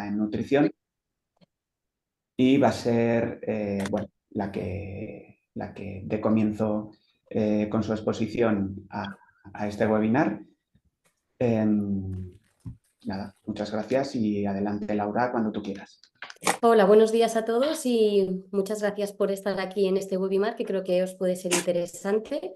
en nutrición y va a ser bueno, la que dé comienzo con su exposición a este webinar. Nada, muchas gracias y adelante, Laura, cuando tú quieras. Hola, buenos días a todos y muchas gracias por estar aquí en este webinar que creo que os puede ser interesante.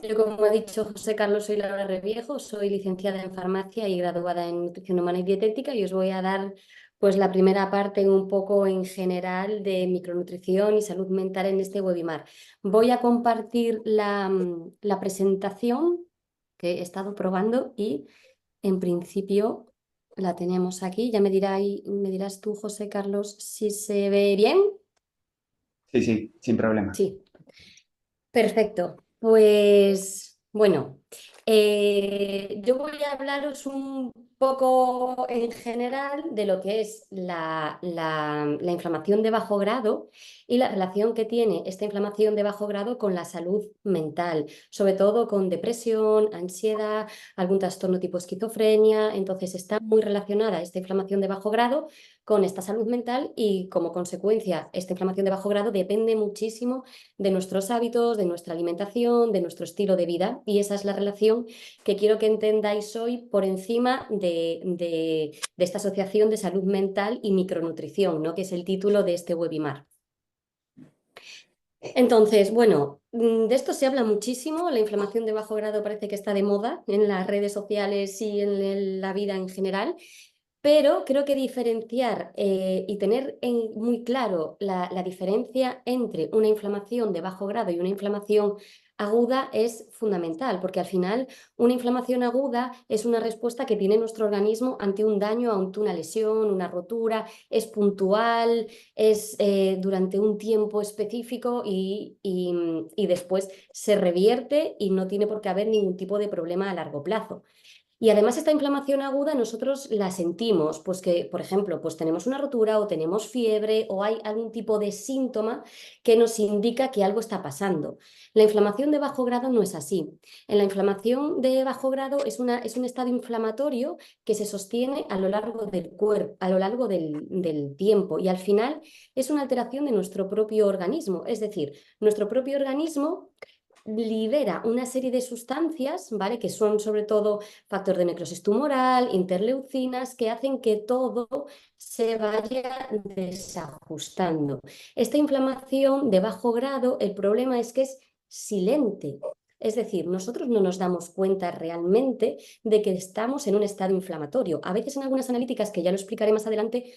Yo, como ha dicho José Carlos, soy Laura Reviejo, soy licenciada en farmacia y graduada en nutrición humana y dietética y os voy a dar pues la primera parte un poco en general de micronutrición y salud mental en este webinar. Voy a compartir la presentación que he estado probando y en principio la tenemos aquí. Ya me dirás tú, José Carlos, si se ve bien. Sí, sí, sin problema. Sí, perfecto. Pues bueno, yo voy a hablaros un poco en general de lo que es la inflamación de bajo grado y la relación que tiene esta inflamación de bajo grado con la salud mental, sobre todo con depresión, ansiedad, algún trastorno tipo esquizofrenia. Entonces está muy relacionada esta inflamación de bajo grado con esta salud mental y como consecuencia esta inflamación de bajo grado depende muchísimo de nuestros hábitos, de nuestra alimentación, de nuestro estilo de vida, y esa es la relación que quiero que entendáis hoy por encima de esta asociación de salud mental y micronutrición, ¿no? Que es el título de este webinar. Entonces, bueno, de esto se habla muchísimo, la inflamación de bajo grado parece que está de moda en las redes sociales y en la vida en general. Pero creo que diferenciar y tener muy claro la diferencia entre una inflamación de bajo grado y una inflamación aguda es fundamental, porque al final una inflamación aguda es una respuesta que tiene nuestro organismo ante un daño, ante una lesión, una rotura, es puntual, es durante un tiempo específico y después se revierte y no tiene por qué haber ningún tipo de problema a largo plazo. Y además esta inflamación aguda nosotros la sentimos, pues que, por ejemplo, pues tenemos una rotura o tenemos fiebre o hay algún tipo de síntoma que nos indica que algo está pasando. La inflamación de bajo grado no es así. En la inflamación de bajo grado es un estado inflamatorio que se sostiene a lo largo del cuerpo, a lo largo del tiempo y al final es una alteración de nuestro propio organismo. Es decir, nuestro propio organismo libera una serie de sustancias, ¿vale? Que son sobre todo factor de necrosis tumoral, interleucinas, que hacen que todo se vaya desajustando. Esta inflamación de bajo grado, el problema es que es silente. Es decir, nosotros no nos damos cuenta realmente de que estamos en un estado inflamatorio. A veces en algunas analíticas, que ya lo explicaré más adelante,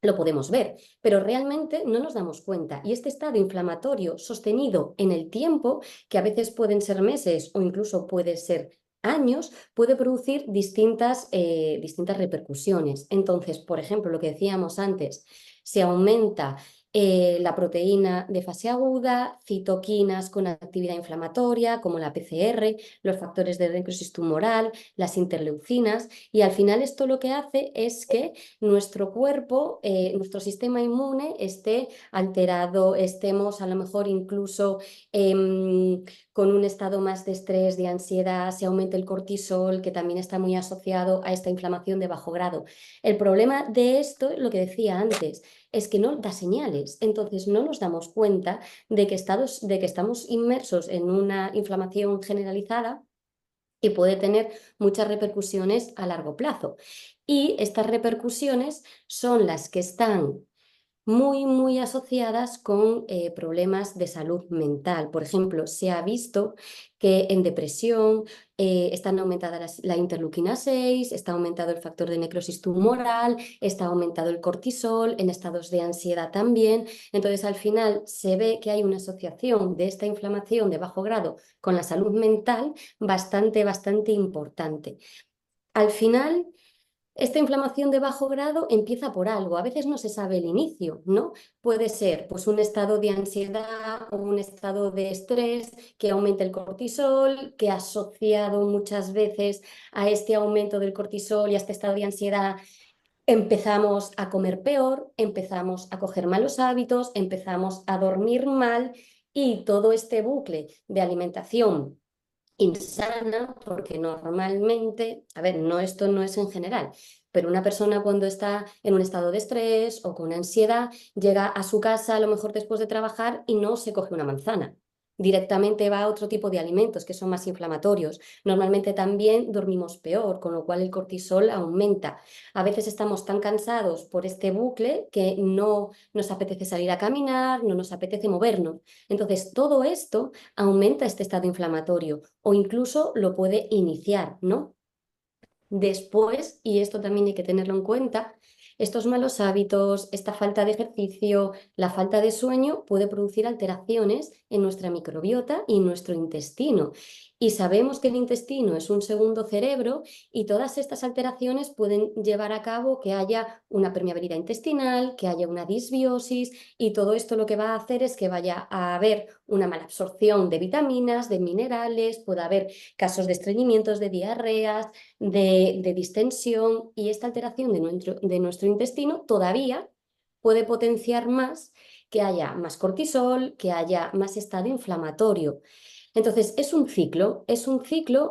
lo podemos ver, pero realmente no nos damos cuenta. Y este estado inflamatorio sostenido en el tiempo, que a veces pueden ser meses o incluso puede ser años, puede producir distintas repercusiones. Entonces, por ejemplo, lo que decíamos antes, se aumenta la proteína de fase aguda, citoquinas con actividad inflamatoria, como la PCR, los factores de necrosis tumoral, las interleucinas, y al final esto lo que hace es que nuestro cuerpo, nuestro sistema inmune esté alterado, estemos a lo mejor incluso con un estado más de estrés, de ansiedad, se aumenta el cortisol, que también está muy asociado a esta inflamación de bajo grado. El problema de esto, lo que decía antes, es que no da señales, entonces no nos damos cuenta de que estamos inmersos en una inflamación generalizada y puede tener muchas repercusiones a largo plazo. Y estas repercusiones son las que están muy asociadas con problemas de salud mental. Por ejemplo, se ha visto que en depresión están aumentadas la interleuquina 6, está aumentado el factor de necrosis tumoral, está aumentado el cortisol, en estados de ansiedad también. Entonces, al final se ve que hay una asociación de esta inflamación de bajo grado con la salud mental bastante importante. Al final, esta inflamación de bajo grado empieza por algo, a veces no se sabe el inicio, ¿no? Puede ser pues un estado de ansiedad o un estado de estrés que aumenta el cortisol, que asociado muchas veces a este aumento del cortisol y a este estado de ansiedad empezamos a comer peor, empezamos a coger malos hábitos, empezamos a dormir mal y todo este bucle de alimentación insana, porque normalmente, a ver, no, esto no es en general, Pero una persona cuando está en un estado de estrés o con ansiedad, llega a su casa a lo mejor después de trabajar y no se coge una manzana. Directamente va a otro tipo de alimentos que son más inflamatorios. Normalmente también dormimos peor, con lo cual el cortisol aumenta. A veces estamos tan cansados por este bucle que no nos apetece salir a caminar, no nos apetece movernos. Entonces, todo esto aumenta este estado inflamatorio o incluso lo puede iniciar, ¿no? Después, y esto también hay que tenerlo en cuenta, estos malos hábitos, esta falta de ejercicio, la falta de sueño puede producir alteraciones en nuestra microbiota y en nuestro intestino. Y sabemos que el intestino es un segundo cerebro y todas estas alteraciones pueden llevar a cabo que haya una permeabilidad intestinal, que haya una disbiosis y todo esto lo que va a hacer es que vaya a haber una mala absorción de vitaminas, de minerales, puede haber casos de estreñimientos, de diarreas, de distensión y esta alteración de nuestro intestino todavía puede potenciar más que haya más cortisol, que haya más estado inflamatorio. Entonces, es un ciclo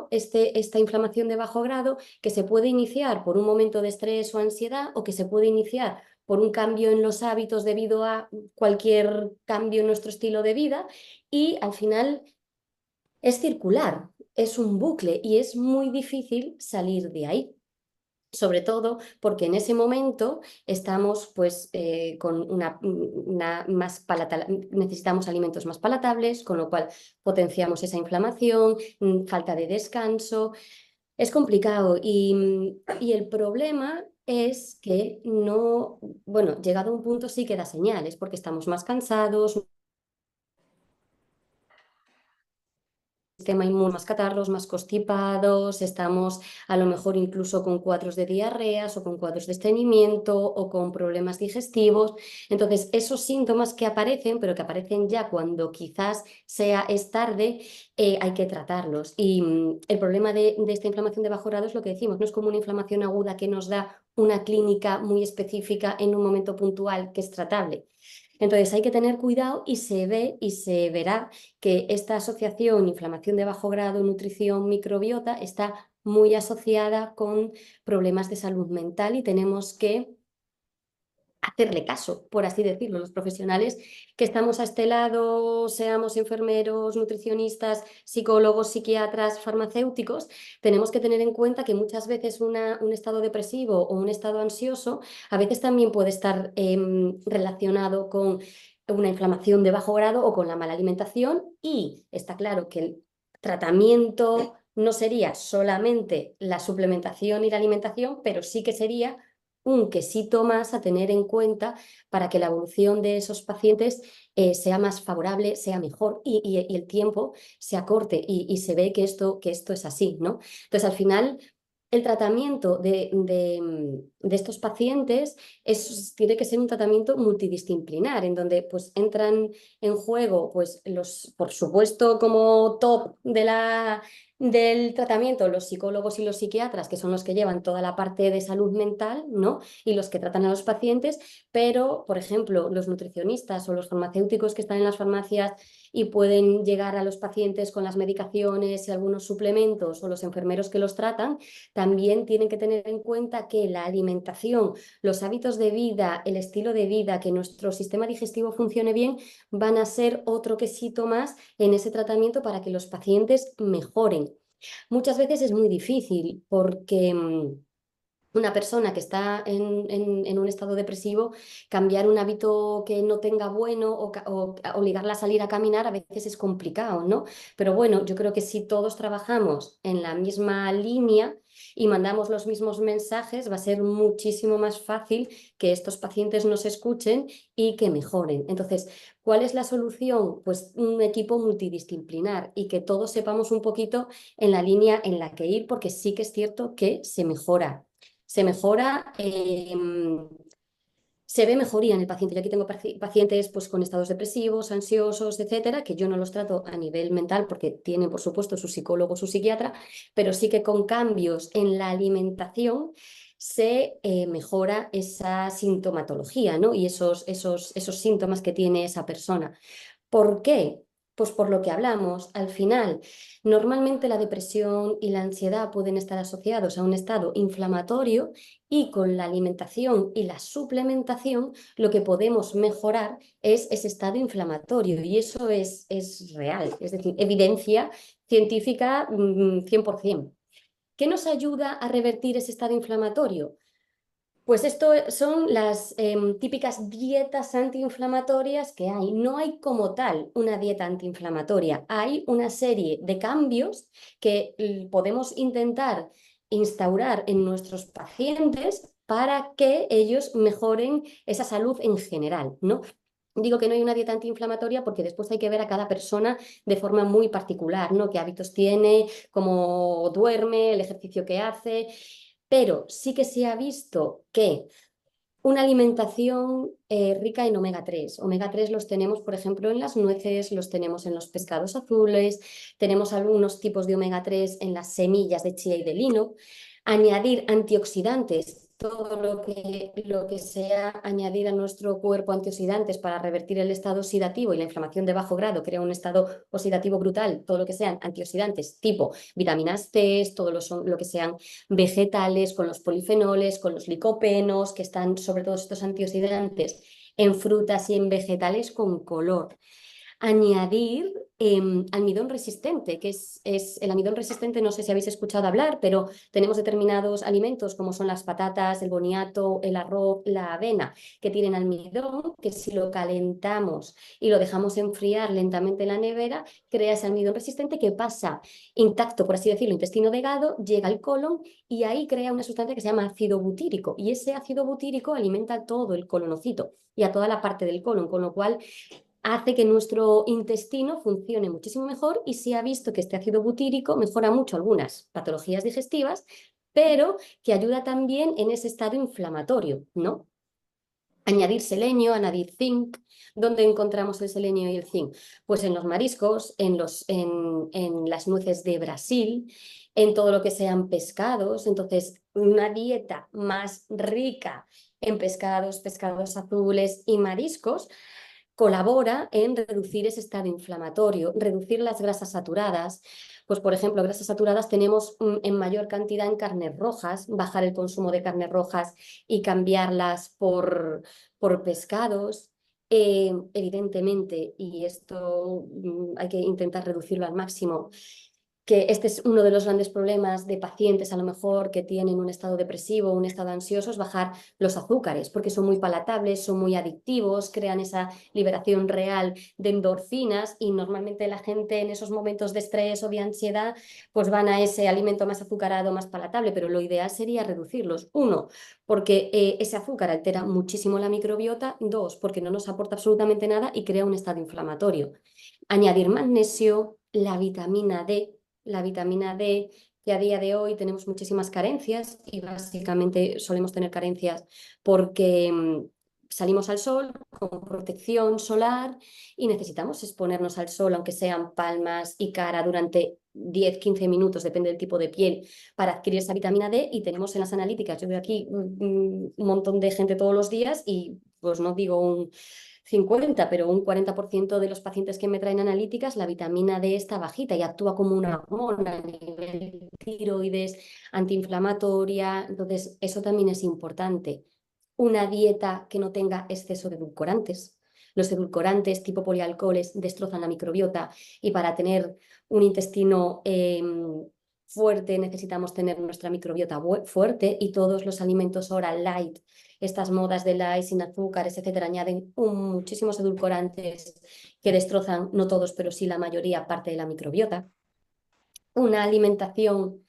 esta inflamación de bajo grado que se puede iniciar por un momento de estrés o ansiedad o que se puede iniciar por un cambio en los hábitos debido a cualquier cambio en nuestro estilo de vida y al final es circular, es un bucle y es muy difícil salir de ahí. Sobre todo porque en ese momento estamos pues con una más necesitamos alimentos más palatables, con lo cual potenciamos esa inflamación, falta de descanso. Es complicado y el problema es que no, bueno, llegado a un punto sí que da señales porque estamos más cansados, sistema inmune más catarros, más constipados, estamos a lo mejor incluso con cuadros de diarreas o con cuadros de estreñimiento o con problemas digestivos. Entonces, esos síntomas que aparecen, pero que aparecen ya cuando quizás es tarde, hay que tratarlos. Y el problema de esta inflamación de bajo grado es lo que decimos, no es como una inflamación aguda que nos da una clínica muy específica en un momento puntual que es tratable. Entonces hay que tener cuidado y se ve y se verá que esta asociación inflamación de bajo grado, nutrición, microbiota está muy asociada con problemas de salud mental y tenemos que hacerle caso, por así decirlo, los profesionales que estamos a este lado, seamos enfermeros, nutricionistas, psicólogos, psiquiatras, farmacéuticos, tenemos que tener en cuenta que muchas veces un estado depresivo o un estado ansioso a veces también puede estar relacionado con una inflamación de bajo grado o con la mala alimentación y está claro que el tratamiento no sería solamente la suplementación y la alimentación, pero sí que sería un quesito más a tener en cuenta para que la evolución de esos pacientes sea más favorable, sea mejor y el tiempo se acorte y se ve que esto es así, ¿no? Entonces, al final, el tratamiento de estos pacientes tiene que ser un tratamiento multidisciplinar, en donde pues entran en juego, pues por supuesto, como top del tratamiento, los psicólogos y los psiquiatras, que son los que llevan toda la parte de salud mental, ¿no? Y los que tratan a los pacientes, pero, por ejemplo, los nutricionistas o los farmacéuticos que están en las farmacias y pueden llegar a los pacientes con las medicaciones y algunos suplementos o los enfermeros que los tratan, también tienen que tener en cuenta que la alimentación, los hábitos de vida, el estilo de vida, que nuestro sistema digestivo funcione bien, van a ser otro quesito más en ese tratamiento para que los pacientes mejoren. Muchas veces es muy difícil porque una persona que está en un estado depresivo, cambiar un hábito que no tenga bueno o obligarla a salir a caminar a veces es complicado, ¿no? Pero bueno, yo creo que si todos trabajamos en la misma línea y mandamos los mismos mensajes, va a ser muchísimo más fácil que estos pacientes nos escuchen y que mejoren. Entonces, ¿cuál es la solución? Pues un equipo multidisciplinar y que todos sepamos un poquito en la línea en la que ir, porque sí que es cierto que se mejora, se ve mejoría en el paciente. Yo aquí tengo pacientes pues, con estados depresivos, ansiosos, etcétera, que yo no los trato a nivel mental porque tienen, por supuesto, su psicólogo, su psiquiatra, pero sí que con cambios en la alimentación se mejora esa sintomatología, ¿no? Y esos síntomas que tiene esa persona. ¿Por qué? Pues por lo que hablamos, al final, normalmente la depresión y la ansiedad pueden estar asociados a un estado inflamatorio y con la alimentación y la suplementación lo que podemos mejorar es ese estado inflamatorio y eso es real, es decir, evidencia científica 100%. ¿Qué nos ayuda a revertir ese estado inflamatorio? Pues esto son las típicas dietas antiinflamatorias que hay. No hay como tal una dieta antiinflamatoria, hay una serie de cambios que podemos intentar instaurar en nuestros pacientes para que ellos mejoren esa salud en general, ¿no? Digo que no hay una dieta antiinflamatoria porque después hay que ver a cada persona de forma muy particular, ¿no? Qué hábitos tiene, cómo duerme, el ejercicio que hace, pero sí que se ha visto que una alimentación rica en omega 3. Omega 3 los tenemos, por ejemplo, en las nueces, los tenemos en los pescados azules, tenemos algunos tipos de omega 3 en las semillas de chía y de lino. Añadir antioxidantes, todo lo que sea añadir a nuestro cuerpo antioxidantes para revertir el estado oxidativo y la inflamación de bajo grado crea un estado oxidativo brutal, todo lo que sean antioxidantes tipo vitaminas C, todo lo que sean vegetales, con los polifenoles, con los licopenos, que están sobre todo estos antioxidantes en frutas y en vegetales con color. Añadir almidón resistente, que es el almidón resistente, no sé si habéis escuchado hablar, pero tenemos determinados alimentos como son las patatas, el boniato, el arroz, la avena, que tienen almidón, que si lo calentamos y lo dejamos enfriar lentamente en la nevera, crea ese almidón resistente que pasa intacto, por así decirlo, intestino delgado, llega al colon y ahí crea una sustancia que se llama ácido butírico y ese ácido butírico alimenta todo el colonocito y a toda la parte del colon, con lo cual hace que nuestro intestino funcione muchísimo mejor y se ha visto que este ácido butírico mejora mucho algunas patologías digestivas, pero que ayuda también en ese estado inflamatorio, ¿no? Añadir selenio, añadir zinc. ¿Dónde encontramos el selenio y el zinc? Pues en los mariscos, en las nueces de Brasil, en todo lo que sean pescados. Entonces, una dieta más rica en pescados, pescados azules y mariscos colabora en reducir ese estado inflamatorio, reducir las grasas saturadas. Pues, por ejemplo, grasas saturadas tenemos en mayor cantidad en carnes rojas, bajar el consumo de carnes rojas y cambiarlas por pescados. Evidentemente, y esto hay que intentar reducirlo al máximo, que este es uno de los grandes problemas de pacientes a lo mejor que tienen un estado depresivo, un estado ansioso, es bajar los azúcares, porque son muy palatables, son muy adictivos, crean esa liberación real de endorfinas y normalmente la gente en esos momentos de estrés o de ansiedad pues van a ese alimento más azucarado, más palatable, pero lo ideal sería reducirlos. Uno, porque ese azúcar altera muchísimo la microbiota. Dos, porque no nos aporta absolutamente nada y crea un estado inflamatorio. Añadir magnesio, la vitamina D, que a día de hoy tenemos muchísimas carencias y básicamente solemos tener carencias porque salimos al sol con protección solar y necesitamos exponernos al sol, aunque sean palmas y cara durante 10-15 minutos, depende del tipo de piel, para adquirir esa vitamina D y tenemos en las analíticas, yo veo aquí un montón de gente todos los días y pues no digo un 50, pero un 40% de los pacientes que me traen analíticas, la vitamina D está bajita y actúa como una hormona a nivel tiroides, antiinflamatoria. Entonces, eso también es importante. Una dieta que no tenga exceso de edulcorantes. Los edulcorantes tipo polialcoholes destrozan la microbiota y para tener un intestino fuerte necesitamos tener nuestra microbiota fuerte y todos los alimentos oral light, estas modas de light sin azúcares, etcétera, añaden muchísimos edulcorantes que destrozan, no todos, pero sí la mayoría, parte de la microbiota. Una alimentación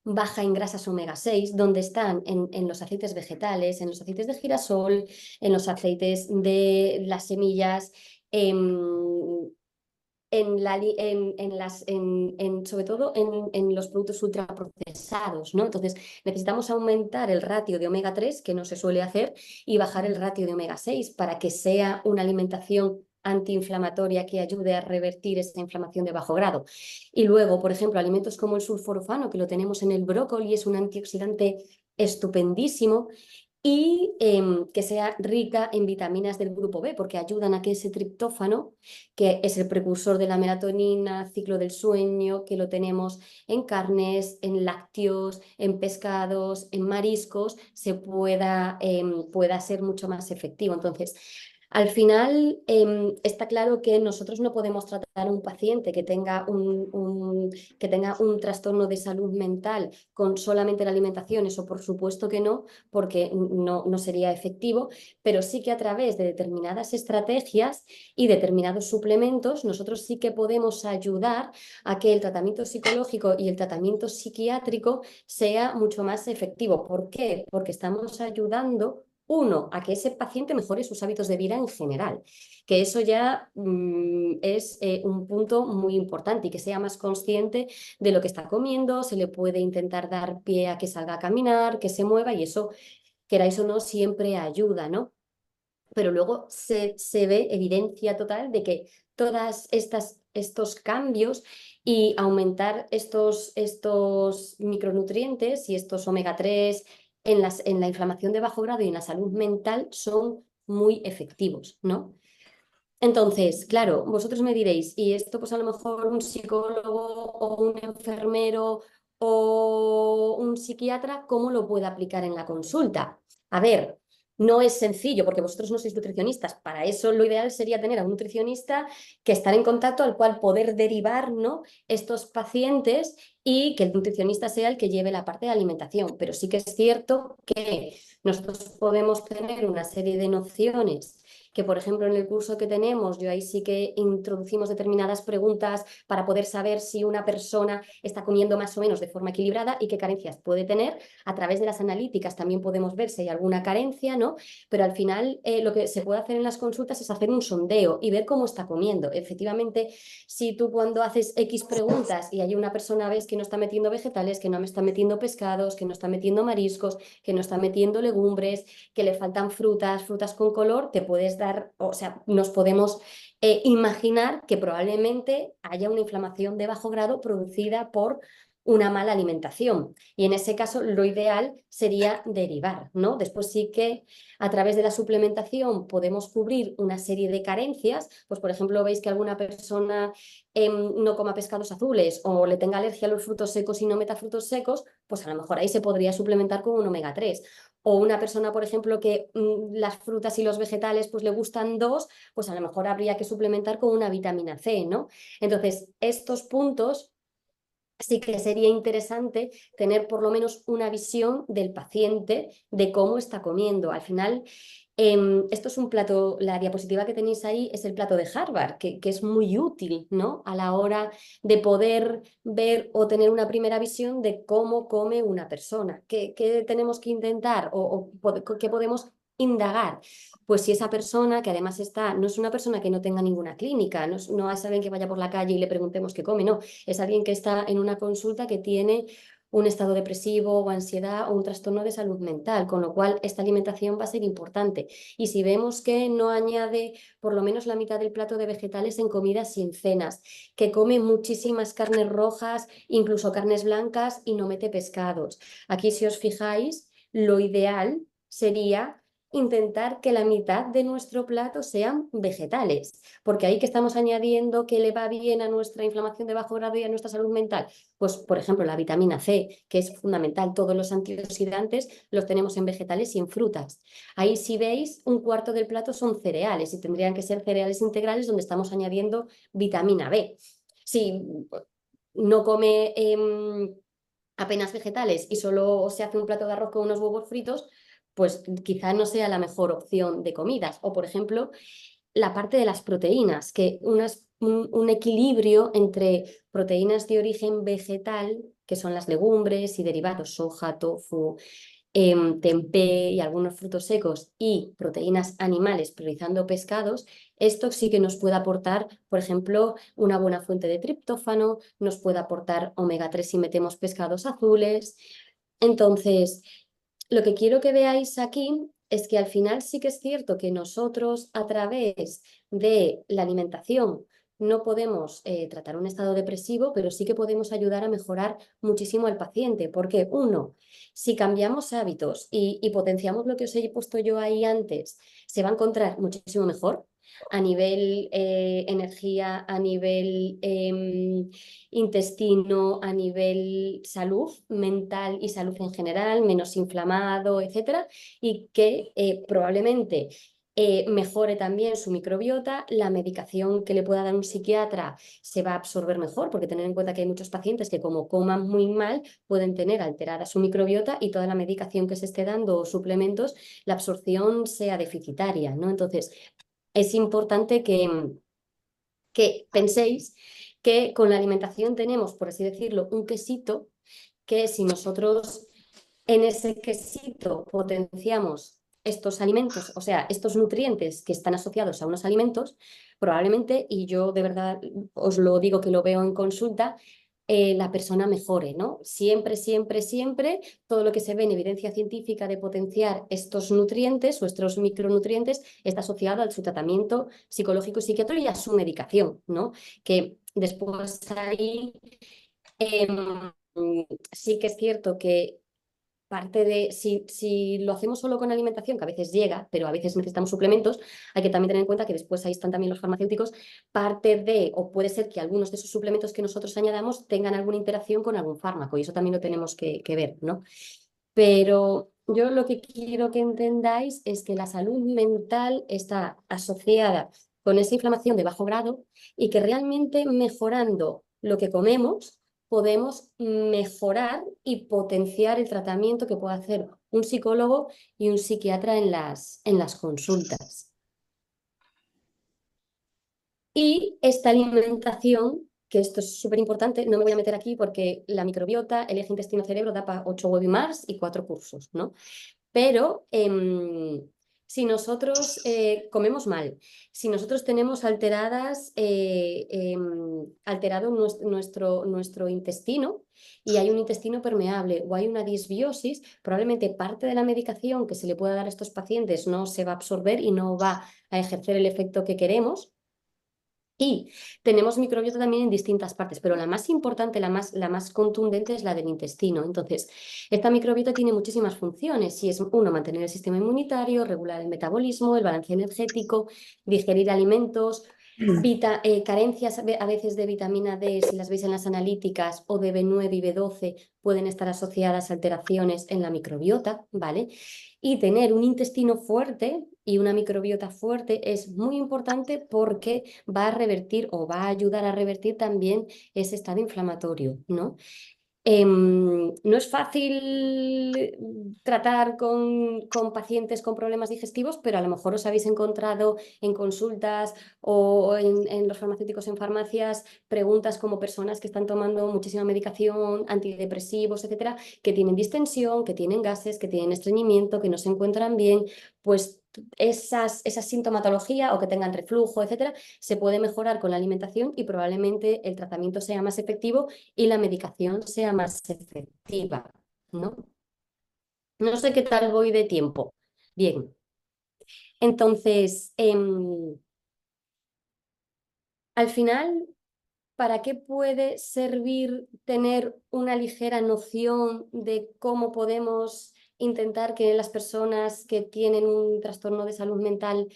baja en grasas omega 6, donde están en los aceites vegetales, en los aceites de girasol, en los aceites de las semillas, sobre todo en los productos ultraprocesados, ¿no? Entonces, necesitamos aumentar el ratio de omega 3, que no se suele hacer, y bajar el ratio de omega 6 para que sea una alimentación antiinflamatoria que ayude a revertir esa inflamación de bajo grado. Y luego, por ejemplo, alimentos como el sulforafano, que lo tenemos en el brócoli, es un antioxidante estupendísimo y que sea rica en vitaminas del grupo B, porque ayudan a que ese triptófano, que es el precursor de la melatonina, ciclo del sueño, que lo tenemos en carnes, en lácteos, en pescados, en mariscos, pueda ser mucho más efectivo. Entonces, al final, está claro que nosotros no podemos tratar a un paciente que tenga un trastorno de salud mental con solamente la alimentación, eso por supuesto que no, porque no sería efectivo, pero sí que a través de determinadas estrategias y determinados suplementos, nosotros sí que podemos ayudar a que el tratamiento psicológico y el tratamiento psiquiátrico sea mucho más efectivo. ¿Por qué? Porque estamos ayudando uno, a que ese paciente mejore sus hábitos de vida en general, que eso ya es un punto muy importante y que sea más consciente de lo que está comiendo, se le puede intentar dar pie a que salga a caminar, que se mueva y eso, queráis o no, siempre ayuda, ¿no? Pero luego se ve evidencia total de que estos cambios y aumentar estos micronutrientes y estos omega 3 en la inflamación de bajo grado y en la salud mental son muy efectivos, ¿no? Entonces, claro, vosotros me diréis, y esto pues a lo mejor un psicólogo o un enfermero o un psiquiatra, ¿cómo lo puede aplicar en la consulta? A ver, no es sencillo porque vosotros no sois nutricionistas. Para eso lo ideal sería tener a un nutricionista que estar en contacto al cual poder derivar, ¿no?, estos pacientes y que el nutricionista sea el que lleve la parte de alimentación. Pero sí que es cierto que nosotros podemos tener una serie de nociones que, por ejemplo, en el curso que tenemos, yo ahí sí que introducimos determinadas preguntas para poder saber si una persona está comiendo más o menos de forma equilibrada y qué carencias puede tener. A través de las analíticas también podemos ver si hay alguna carencia, ¿no? Pero al final lo que se puede hacer en las consultas es hacer un sondeo y ver cómo está comiendo. Efectivamente, si tú cuando haces X preguntas y hay una persona ves que no está metiendo vegetales, que no me está metiendo pescados, que no está metiendo mariscos, que no está metiendo legumbres, que le faltan frutas con color, te puedes dar, o sea, nos podemos imaginar que probablemente haya una inflamación de bajo grado producida por una mala alimentación. Y en ese caso, lo ideal sería derivar, ¿no? Después sí que a través de la suplementación podemos cubrir una serie de carencias. Pues, por ejemplo, veis que alguna persona no coma pescados azules o le tenga alergia a los frutos secos y no meta frutos secos, pues a lo mejor ahí se podría suplementar con un omega 3. O una persona, por ejemplo, que las frutas y los vegetales pues le gustan dos, pues a lo mejor habría que suplementar con una vitamina C, ¿no? Entonces, estos puntos sí que sería interesante tener por lo menos una visión del paciente de cómo está comiendo. Al final, esto es un plato, la diapositiva que tenéis ahí es el plato de Harvard, que es muy útil, ¿no?, a la hora de poder ver o tener una primera visión de cómo come una persona, qué tenemos que intentar o qué podemos indagar. Pues si esa persona, que además no es una persona que no tenga ninguna clínica, no es alguien que vaya por la calle y le preguntemos qué come, no, es alguien que está en una consulta que tiene un estado depresivo o ansiedad o un trastorno de salud mental, con lo cual esta alimentación va a ser importante. Y si vemos que no añade por lo menos la mitad del plato de vegetales en comidas y en cenas, que come muchísimas carnes rojas, incluso carnes blancas y no mete pescados. Aquí, si os fijáis, lo ideal sería intentar que la mitad de nuestro plato sean vegetales, porque ahí que estamos añadiendo que le va bien a nuestra inflamación de bajo grado y a nuestra salud mental, pues por ejemplo la vitamina C, que es fundamental, todos los antioxidantes los tenemos en vegetales y en frutas. Ahí si veis, un cuarto del plato son cereales y tendrían que ser cereales integrales donde estamos añadiendo vitamina B. Si no come apenas vegetales y solo se hace un plato de arroz con unos huevos fritos, pues quizá no sea la mejor opción de comidas. O, por ejemplo, la parte de las proteínas, que un equilibrio entre proteínas de origen vegetal, que son las legumbres y derivados, soja, tofu, tempeh y algunos frutos secos, y proteínas animales, priorizando pescados, esto sí que nos puede aportar, por ejemplo, una buena fuente de triptófano, nos puede aportar omega 3 si metemos pescados azules. Entonces, lo que quiero que veáis aquí es que al final sí que es cierto que nosotros a través de la alimentación no podemos tratar un estado depresivo, pero sí que podemos ayudar a mejorar muchísimo al paciente, porque uno, si cambiamos hábitos y potenciamos lo que os he puesto yo ahí antes, se va a encontrar muchísimo mejor a nivel energía, a nivel intestino, a nivel salud mental y salud en general, menos inflamado, etcétera, y que probablemente mejore también su microbiota, la medicación que le pueda dar un psiquiatra se va a absorber mejor, porque tener en cuenta que hay muchos pacientes que como coman muy mal pueden tener alterada su microbiota y toda la medicación que se esté dando o suplementos, la absorción sea deficitaria, ¿no? Entonces, es importante que penséis que con la alimentación tenemos, por así decirlo, un quesito que si nosotros en ese quesito potenciamos estos alimentos, o sea, estos nutrientes que están asociados a unos alimentos, probablemente, y yo de verdad os lo digo que lo veo en consulta, la persona mejore, ¿no? Siempre, siempre, siempre, todo lo que se ve en evidencia científica de potenciar estos nutrientes o estos micronutrientes está asociado a su tratamiento psicológico y psiquiátrico y a su medicación, ¿no? Que después ahí sí que es cierto que parte de, si lo hacemos solo con alimentación, que a veces llega, pero a veces necesitamos suplementos, hay que también tener en cuenta que después ahí están también los farmacéuticos, parte de, o puede ser que algunos de esos suplementos que nosotros añadamos tengan alguna interacción con algún fármaco, y eso también lo tenemos que ver, ¿no? Pero yo lo que quiero que entendáis es que la salud mental está asociada con esa inflamación de bajo grado y que realmente mejorando lo que comemos podemos mejorar y potenciar el tratamiento que puede hacer un psicólogo y un psiquiatra en las consultas. Y esta alimentación, que esto es súper importante, no me voy a meter aquí porque la microbiota, el eje intestino-cerebro da para 8 webinars y 4 cursos, ¿no? Pero si nosotros comemos mal, si nosotros tenemos alterado nuestro intestino y hay un intestino permeable o hay una disbiosis, probablemente parte de la medicación que se le pueda dar a estos pacientes no se va a absorber y no va a ejercer el efecto que queremos. Y tenemos microbiota también en distintas partes, pero la más importante, la más contundente es la del intestino. Entonces, esta microbiota tiene muchísimas funciones y es, uno, mantener el sistema inmunitario, regular el metabolismo, el balance energético, digerir alimentos, carencias a veces de vitamina D, si las veis en las analíticas, o de B9 y B12, pueden estar asociadas a alteraciones en la microbiota, ¿vale? Y tener un intestino fuerte y una microbiota fuerte es muy importante porque va a revertir o va a ayudar a revertir también ese estado inflamatorio, ¿no? No es fácil tratar con pacientes con problemas digestivos, pero a lo mejor os habéis encontrado en consultas o en los farmacéuticos en farmacias preguntas como personas que están tomando muchísima medicación, antidepresivos, etcétera, que tienen distensión, que tienen gases, que tienen estreñimiento, que no se encuentran bien, pues esa sintomatología o que tengan reflujo, etcétera, se puede mejorar con la alimentación y probablemente el tratamiento sea más efectivo y la medicación sea más efectiva, ¿no? No sé qué tal voy de tiempo. Bien, entonces, al final, ¿para qué puede servir tener una ligera noción de cómo podemos intentar que las personas que tienen un trastorno de salud mental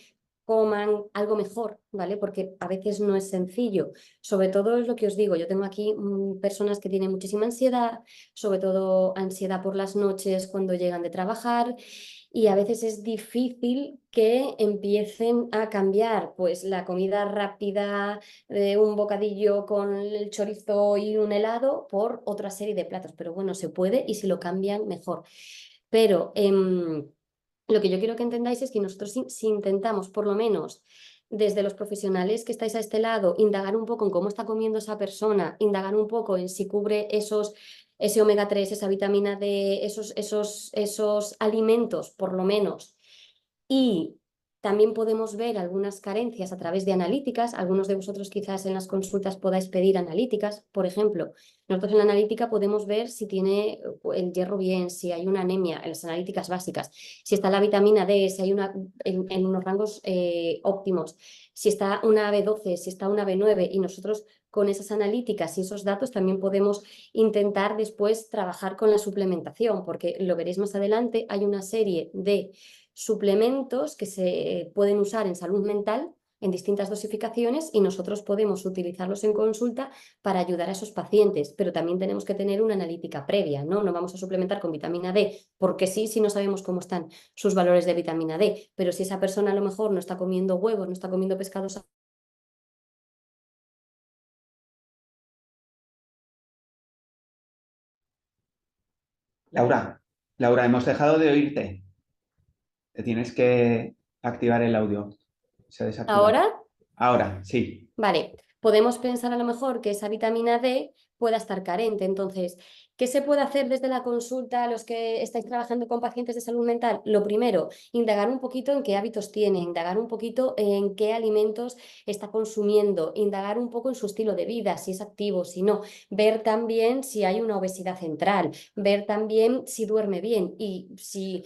coman algo mejor, ¿vale? Porque a veces no es sencillo. Sobre todo es lo que os digo, yo tengo aquí personas que tienen muchísima ansiedad, sobre todo ansiedad por las noches cuando llegan de trabajar y a veces es difícil que empiecen a cambiar pues la comida rápida de un bocadillo con el chorizo y un helado por otra serie de platos, pero bueno, se puede y si lo cambian mejor. Pero lo que yo quiero que entendáis es que nosotros si intentamos, por lo menos desde los profesionales que estáis a este lado, indagar un poco en cómo está comiendo esa persona, indagar un poco en si cubre ese omega 3, esa vitamina D, esos alimentos, por lo menos, y También podemos ver algunas carencias a través de analíticas. Algunos de vosotros quizás en las consultas podáis pedir analíticas. Por ejemplo, nosotros en la analítica podemos ver si tiene el hierro bien, si hay una anemia en las analíticas básicas, si está la vitamina D, si hay una en unos rangos óptimos, si está una B12, si está una B9, y nosotros con esas analíticas y esos datos también podemos intentar después trabajar con la suplementación, porque lo veréis más adelante, hay una serie de suplementos que se pueden usar en salud mental en distintas dosificaciones y nosotros podemos utilizarlos en consulta para ayudar a esos pacientes, pero también tenemos que tener una analítica previa, ¿no? No vamos a suplementar con vitamina D porque sí, si no sabemos cómo están sus valores de vitamina D, pero si esa persona a lo mejor no está comiendo huevos, no está comiendo pescados. Laura, Laura, hemos dejado de oírte. Te tienes que activar el audio. Se ha desactivado. Ahora, Ahora, sí. vale, podemos pensar a lo mejor que esa vitamina D pueda estar carente. Entonces, ¿qué se puede hacer desde la consulta a los que estáis trabajando con pacientes de salud mental? Lo primero, indagar un poquito en qué hábitos tiene, indagar un poquito en qué alimentos está consumiendo, indagar un poco en su estilo de vida, si es activo, si no, ver también si hay una obesidad central, ver también si duerme bien y si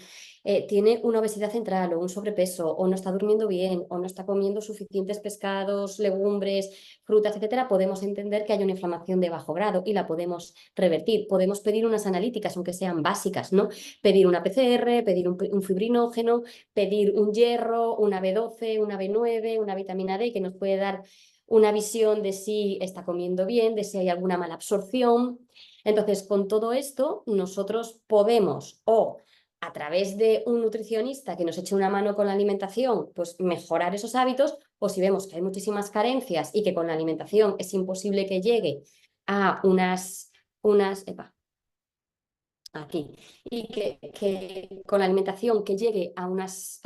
tiene una obesidad central o un sobrepeso o no está durmiendo bien o no está comiendo suficientes pescados, legumbres, frutas, etcétera, podemos entender que hay una inflamación de bajo grado y la podemos revertir. Podemos pedir unas analíticas, aunque sean básicas, ¿no? Pedir una PCR, pedir un fibrinógeno, pedir un hierro, una B12, una B9, una vitamina D que nos puede dar una visión de si está comiendo bien, de si hay alguna mala absorción. Entonces, con todo esto, nosotros podemos o a través de un nutricionista que nos eche una mano con la alimentación, pues mejorar esos hábitos, o si vemos que hay muchísimas carencias y que con la alimentación es imposible que llegue a aquí, y que con la alimentación que llegue a unas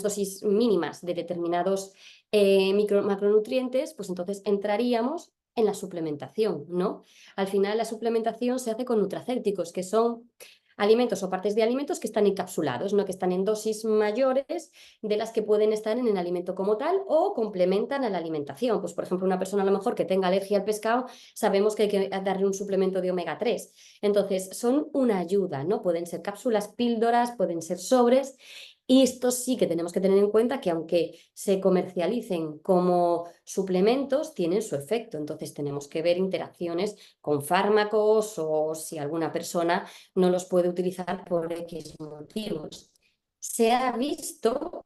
dosis mínimas de determinados macronutrientes, pues entonces entraríamos en la suplementación, ¿no? Al final la suplementación se hace con nutracéuticos, que son alimentos o partes de alimentos que están encapsulados, ¿no? Que están en dosis mayores de las que pueden estar en el alimento como tal o complementan a la alimentación. Pues, por ejemplo, una persona a lo mejor que tenga alergia al pescado, sabemos que hay que darle un suplemento de omega 3. Entonces, son una ayuda, ¿no? Pueden ser cápsulas, píldoras, pueden ser sobres. Y esto sí que tenemos que tener en cuenta que aunque se comercialicen como suplementos, tienen su efecto. Entonces tenemos que ver interacciones con fármacos o si alguna persona no los puede utilizar por X motivos. Se ha visto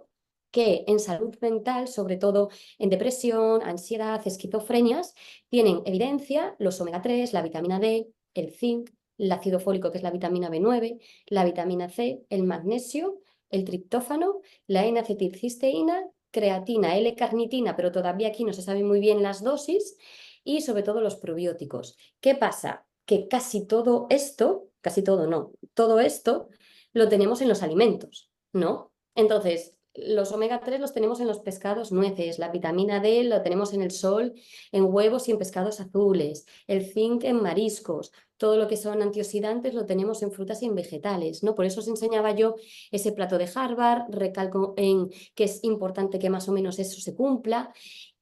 que en salud mental, sobre todo en depresión, ansiedad, esquizofrenias, tienen evidencia los omega 3, la vitamina D, el zinc, el ácido fólico, que es la vitamina B9, la vitamina C, el magnesio, el triptófano, la N-acetilcisteína, creatina, L-carnitina, pero todavía aquí no se saben muy bien las dosis, y sobre todo los probióticos. ¿Qué pasa? Que casi todo esto, casi todo no, todo esto lo tenemos en los alimentos, ¿no? Entonces, los omega 3 los tenemos en los pescados, nueces, la vitamina D lo tenemos en el sol, en huevos y en pescados azules, el zinc en mariscos, todo lo que son antioxidantes lo tenemos en frutas y en vegetales, ¿no? Por eso os enseñaba yo ese plato de Harvard, recalco en que es importante que más o menos eso se cumpla.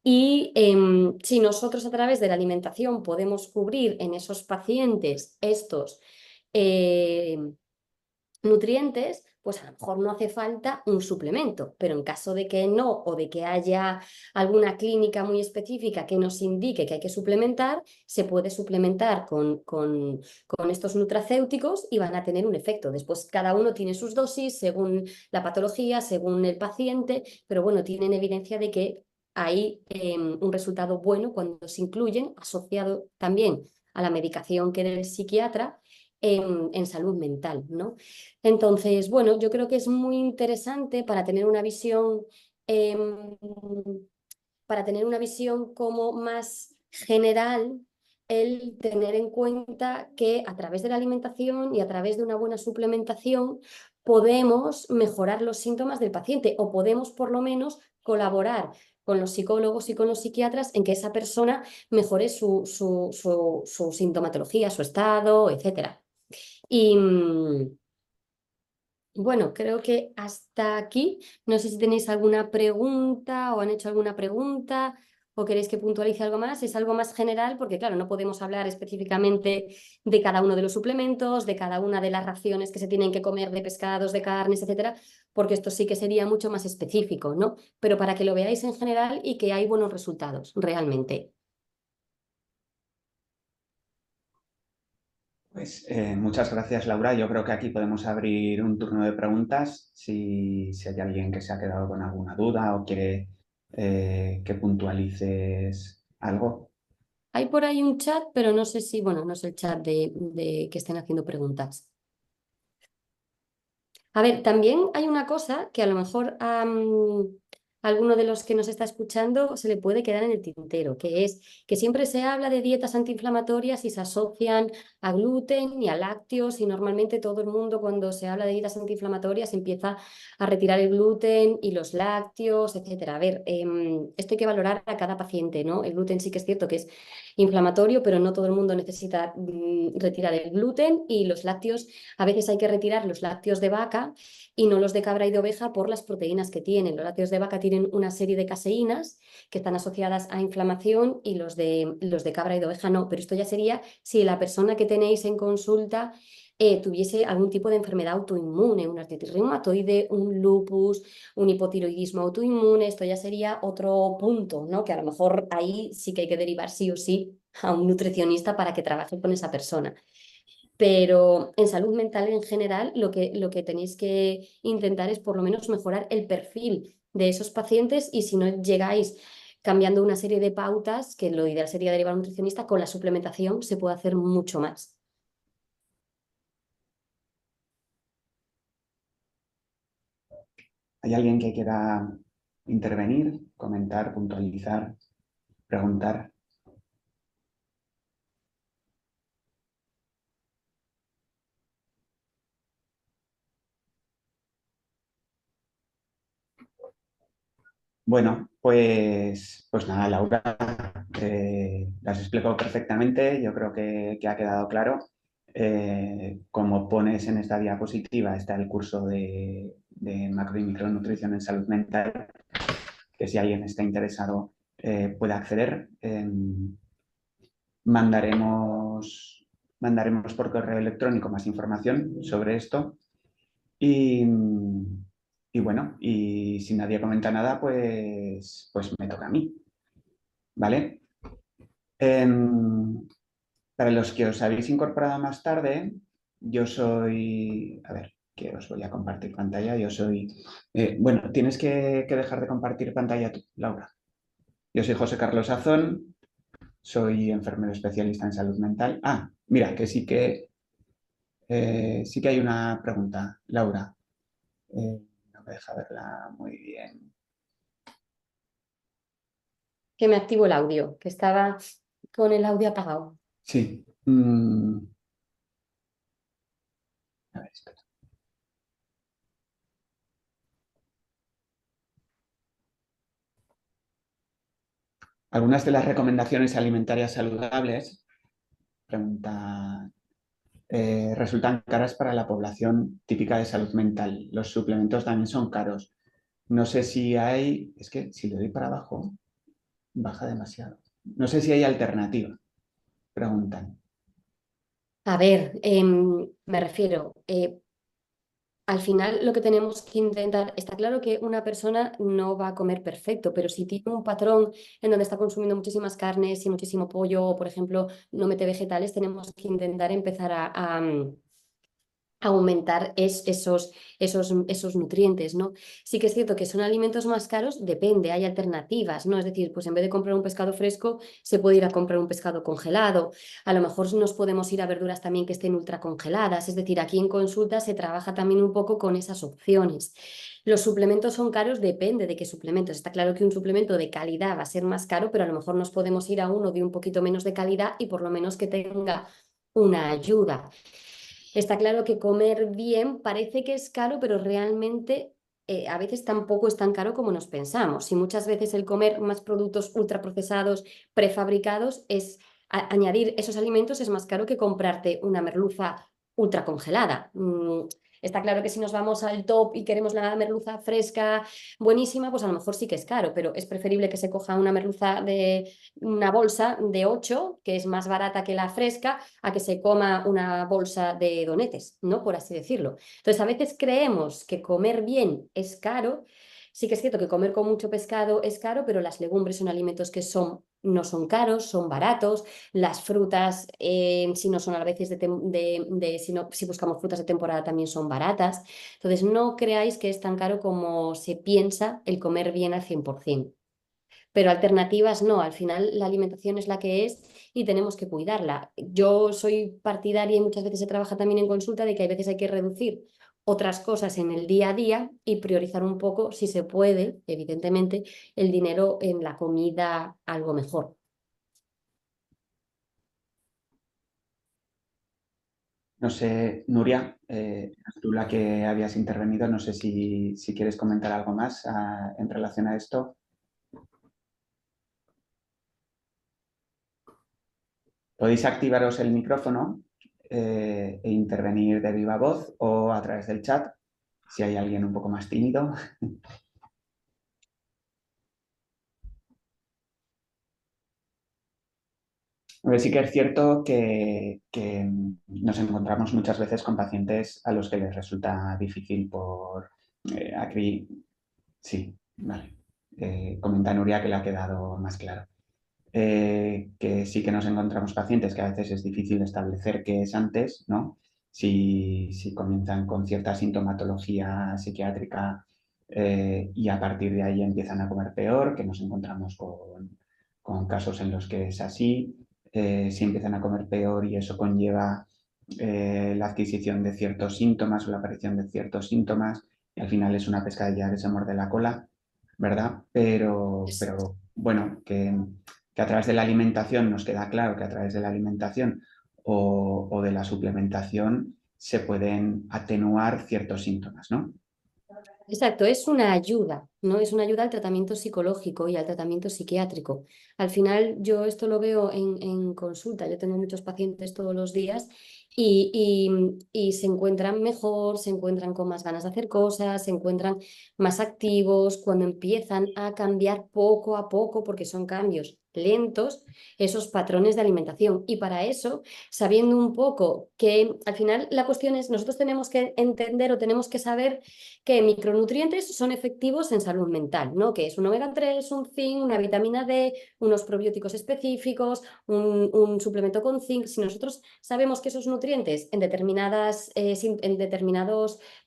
Y si nosotros a través de la alimentación podemos cubrir en esos pacientes estos eh, nutrientes, pues a lo mejor no hace falta un suplemento, pero en caso de que no o de que haya alguna clínica muy específica que nos indique que hay que suplementar, se puede suplementar con estos nutracéuticos y van a tener un efecto. Después cada uno tiene sus dosis según la patología, según el paciente, pero bueno, tienen evidencia de que hay un resultado bueno cuando se incluyen, asociado también a la medicación que dé el psiquiatra en salud mental, ¿no? Entonces, bueno, yo creo que es muy interesante em, para tener una visión como más general, el tener en cuenta que a través de la alimentación y a través de una buena suplementación podemos mejorar los síntomas del paciente o podemos por lo menos colaborar con los psicólogos y con los psiquiatras en que esa persona mejore su sintomatología, su estado, etcétera. Y, Bueno, creo que hasta aquí. No sé si tenéis alguna pregunta o han hecho alguna pregunta o queréis que puntualice algo más. Es algo más general porque, claro, no podemos hablar específicamente de cada uno de los suplementos, de cada una de las raciones que se tienen que comer de pescados, de carnes, etcétera, porque esto sí que sería mucho más específico, ¿no? Pero para que lo veáis en general y que hay buenos resultados, realmente. Pues muchas gracias, Laura. Yo creo que aquí podemos abrir un turno de preguntas. Si hay alguien que se ha quedado con alguna duda o quiere que puntualices algo. Hay por ahí un chat, pero no sé si, bueno, no es el chat de que estén haciendo preguntas. A ver, también hay una cosa que a lo mejor a alguno de los que nos está escuchando se le puede quedar en el tintero, que es que siempre se habla de dietas antiinflamatorias y se asocian a gluten y a lácteos y normalmente todo el mundo cuando se habla de dietas antiinflamatorias empieza a retirar el gluten y los lácteos, etcétera. A ver, esto hay que valorar a cada paciente, ¿no? El gluten sí que es cierto que es inflamatorio, pero no todo el mundo necesita retirar el gluten y los lácteos, a veces hay que retirar los lácteos de vaca y no los de cabra y de oveja por las proteínas que tienen. Los lácteos de vaca tienen una serie de caseínas que están asociadas a inflamación y los de cabra y de oveja no, pero esto ya sería si la persona que tenéis en consulta tuviese algún tipo de enfermedad autoinmune, una artritis reumatoide, un lupus, un hipotiroidismo autoinmune, esto ya sería otro punto, ¿no? Que a lo mejor ahí sí que hay que derivar sí o sí a un nutricionista para que trabaje con esa persona. Pero en salud mental en general, lo que tenéis que intentar es por lo menos mejorar el perfil de esos pacientes y si no llegáis cambiando una serie de pautas, que lo ideal sería derivar a un nutricionista, con la suplementación se puede hacer mucho más. ¿Hay alguien que quiera intervenir, comentar, puntualizar, preguntar? Bueno, pues nada, Laura, lo has explicado perfectamente. Yo creo que ha quedado claro. Como pones en esta diapositiva, está el curso de macro y micronutrición en salud mental, que si alguien está interesado puede acceder. Mandaremos, mandaremos por correo electrónico más información sobre esto. Y, y bueno, y si nadie comenta nada, pues me toca a mí, ¿vale? Em, para los que os habéis incorporado más tarde, yo soy, a ver, que os voy a compartir pantalla, yo soy, bueno, tienes que dejar de compartir pantalla tú, Laura. Yo soy José Carlos Azón, soy enfermero especialista en salud mental. Ah, mira, que sí que hay una pregunta, Laura. No me deja verla muy bien. Que me activo el audio, que estaba con el audio apagado. Sí. A ver, espera. Algunas de las recomendaciones alimentarias saludables, pregunta, resultan caras para la población típica de salud mental. Los suplementos también son caros. No sé si hay, es que si le doy para abajo, baja demasiado. No sé si hay alternativa, preguntan. A ver, me refiero, al final lo que tenemos que intentar, está claro que una persona no va a comer perfecto, pero si tiene un patrón en donde está consumiendo muchísimas carnes y muchísimo pollo, o por ejemplo no mete vegetales, tenemos que intentar empezar a aumentar esos nutrientes, ¿no? Sí que es cierto que son alimentos más caros, depende, hay alternativas, ¿no? Es decir, pues en vez de comprar un pescado fresco, se puede ir a comprar un pescado congelado. A lo mejor nos podemos ir a verduras también que estén ultra congeladas, es decir, aquí en consulta se trabaja también un poco con esas opciones. Los suplementos son caros, depende de qué suplementos. Está claro que un suplemento de calidad va a ser más caro, pero a lo mejor nos podemos ir a uno de un poquito menos de calidad y por lo menos que tenga una ayuda. Está claro que comer bien parece que es caro, pero realmente a veces tampoco es tan caro como nos pensamos. Y muchas veces el comer más productos ultraprocesados, prefabricados, añadir esos alimentos es más caro que comprarte una merluza ultracongelada. Está claro que si nos vamos al top y queremos la merluza fresca, buenísima, pues a lo mejor sí que es caro, pero es preferible que se coja una merluza de una bolsa de 8, que es más barata que la fresca, a que se coma una bolsa de donetes, ¿no? Por así decirlo. Entonces, a veces creemos que comer bien es caro. Sí que es cierto que comer con mucho pescado es caro, pero las legumbres son alimentos que no son caros, son baratos. Las frutas, si no son a veces si buscamos frutas de temporada, también son baratas. Entonces, no creáis que es tan caro como se piensa el comer bien al 100%. Pero alternativas no, al final la alimentación es la que es y tenemos que cuidarla. Yo soy partidaria y muchas veces se trabaja también en consulta de que hay veces hay que reducir otras cosas en el día a día y priorizar un poco, si se puede, evidentemente, el dinero en la comida algo mejor. No sé, Nuria, tú la que habías intervenido, no sé si quieres comentar algo más en relación a esto. Podéis activaros el micrófono e intervenir de viva voz o a través del chat, si hay alguien un poco más tímido. Sí que es cierto que nos encontramos muchas veces con pacientes a los que les resulta difícil aquí. Sí, vale. Comenta Nuria que le ha quedado más claro. Que sí que nos encontramos pacientes que a veces es difícil establecer qué es antes, ¿no? Si comienzan con cierta sintomatología psiquiátrica y a partir de ahí empiezan a comer peor, que nos encontramos con casos en los que es así, si empiezan a comer peor y eso conlleva la adquisición de ciertos síntomas o la aparición de ciertos síntomas, y al final es una pescadilla que se muerde la cola, ¿verdad? Pero bueno, que a través de la alimentación nos queda claro que a través de la alimentación o de la suplementación se pueden atenuar ciertos síntomas, ¿no? Exacto, es una ayuda, ¿no? Es una ayuda al tratamiento psicológico y al tratamiento psiquiátrico. Al final, yo esto lo veo en consulta, yo tengo muchos pacientes todos los días y se encuentran mejor, se encuentran con más ganas de hacer cosas, se encuentran más activos cuando empiezan a cambiar poco a poco, porque son cambios lentos, esos patrones de alimentación. Y para eso, sabiendo un poco que al final la cuestión es, nosotros tenemos que entender o tenemos que saber que micronutrientes son efectivos en salud mental, ¿no? Que es un omega 3, un zinc, una vitamina D, unos probióticos específicos, un suplemento con zinc. Si nosotros sabemos que esos nutrientes en determinados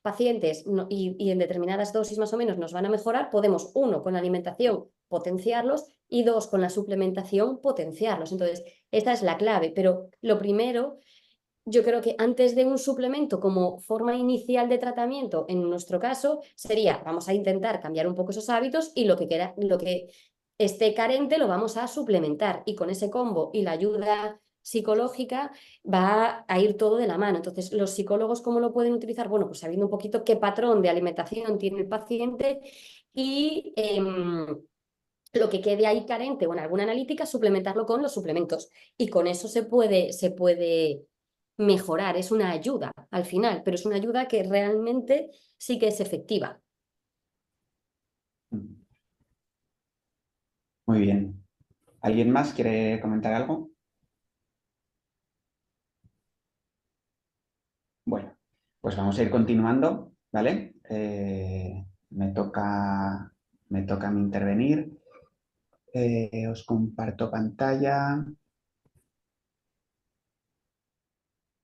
pacientes y en determinadas dosis más o menos nos van a mejorar, podemos, uno, con la alimentación potenciarlos y dos, con la suplementación potenciarlos. Entonces, esta es la clave, pero lo primero yo creo que antes de un suplemento como forma inicial de tratamiento, en nuestro caso, sería, vamos a intentar cambiar un poco esos hábitos y lo que esté carente lo vamos a suplementar. Y con ese combo y la ayuda psicológica va a ir todo de la mano. Entonces, los psicólogos, ¿cómo lo pueden utilizar? Bueno, pues sabiendo un poquito qué patrón de alimentación tiene el paciente y lo que quede ahí carente o en alguna analítica, suplementarlo con los suplementos. Y con eso se puede mejorar, es una ayuda al final, pero es una ayuda que realmente sí que es efectiva. Muy bien. ¿Alguien más quiere comentar algo? Bueno, pues vamos a ir continuando, ¿vale? Me toca a mí intervenir. Os comparto pantalla.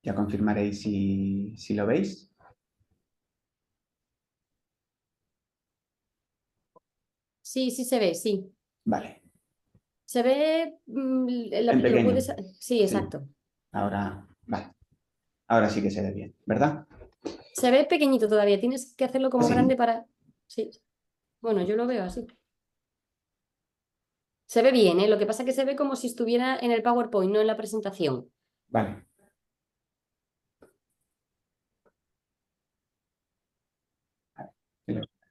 Ya confirmaréis si lo veis. Sí, sí se ve, sí. Vale. Se ve, En lo pequeño. puedes... Sí, Sí. exacto. Ahora, vale. Ahora sí que se ve bien, ¿verdad? Se ve pequeñito todavía, tienes que hacerlo como grande Sí. para... Sí, bueno, yo lo veo así. Se ve bien, ¿eh? Lo que pasa es que se ve como si estuviera en el PowerPoint, no en la presentación. Vale.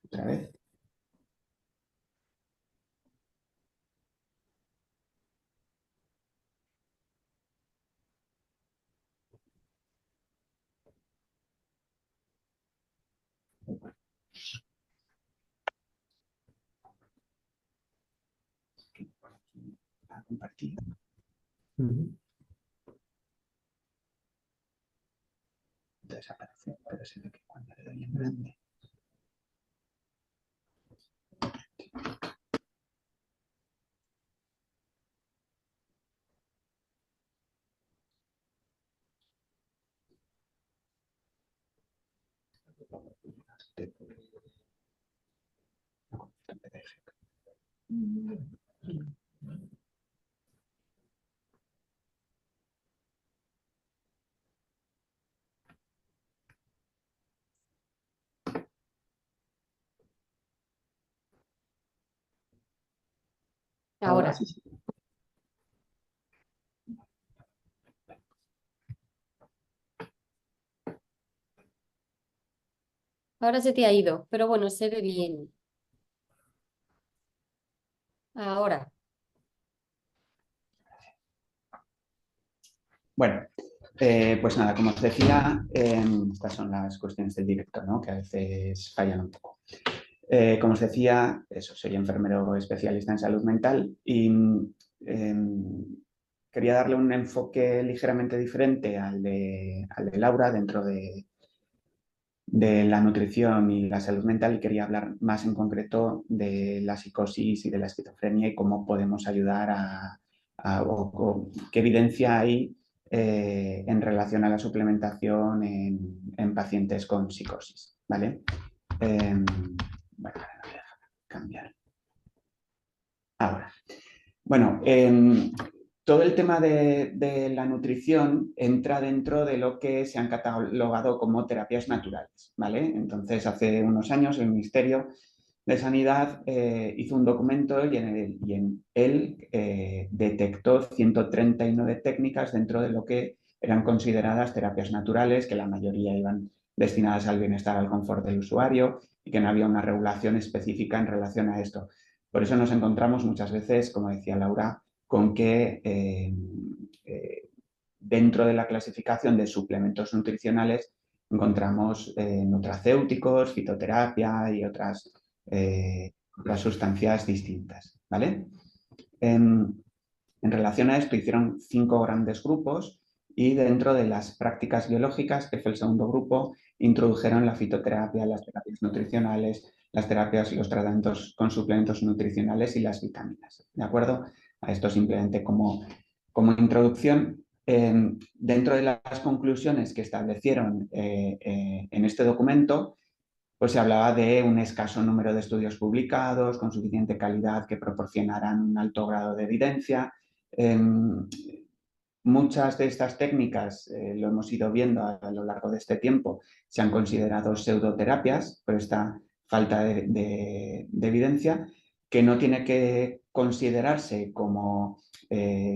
Otra vez. compartir. Desaparece, pero se ve que cuando le doy en grande. Ahora, Sí, sí. ahora se te ha ido, pero bueno, se ve bien. Ahora, Bueno, pues nada, como os decía, estas son las cuestiones del directo, ¿no? Que a veces fallan un poco. Como os decía, eso, soy enfermero especialista en salud mental y quería darle un enfoque ligeramente diferente al de Laura dentro de la nutrición y la salud mental, y quería hablar más en concreto de la psicosis y de la esquizofrenia y cómo podemos ayudar o qué evidencia hay en relación a la suplementación en pacientes con psicosis, ¿vale? Bueno, ahora no voy a cambiar. Ahora, bueno, todo el tema de la nutrición entra dentro de lo que se han catalogado como terapias naturales, ¿vale? Entonces, hace unos años el Ministerio de Sanidad hizo un documento y en él detectó 139 técnicas dentro de lo que eran consideradas terapias naturales, que la mayoría iban destinadas al bienestar, al confort del usuario y que no había una regulación específica en relación a esto. Por eso nos encontramos muchas veces, como decía Laura, con que dentro de la clasificación de suplementos nutricionales encontramos nutracéuticos, fitoterapia y otras sustancias distintas, ¿vale? En relación a esto hicieron 5 grandes grupos y dentro de las prácticas biológicas, que fue el segundo grupo, introdujeron la fitoterapia, las terapias nutricionales, las terapias y los tratamientos con suplementos nutricionales y las vitaminas, ¿de acuerdo? A esto simplemente como introducción. Dentro de las conclusiones que establecieron en este documento, pues se hablaba de un escaso número de estudios publicados con suficiente calidad que proporcionaran un alto grado de evidencia. Muchas de estas técnicas, lo hemos ido viendo a lo largo de este tiempo, se han considerado pseudoterapias por esta falta de evidencia, que no tiene que considerarse como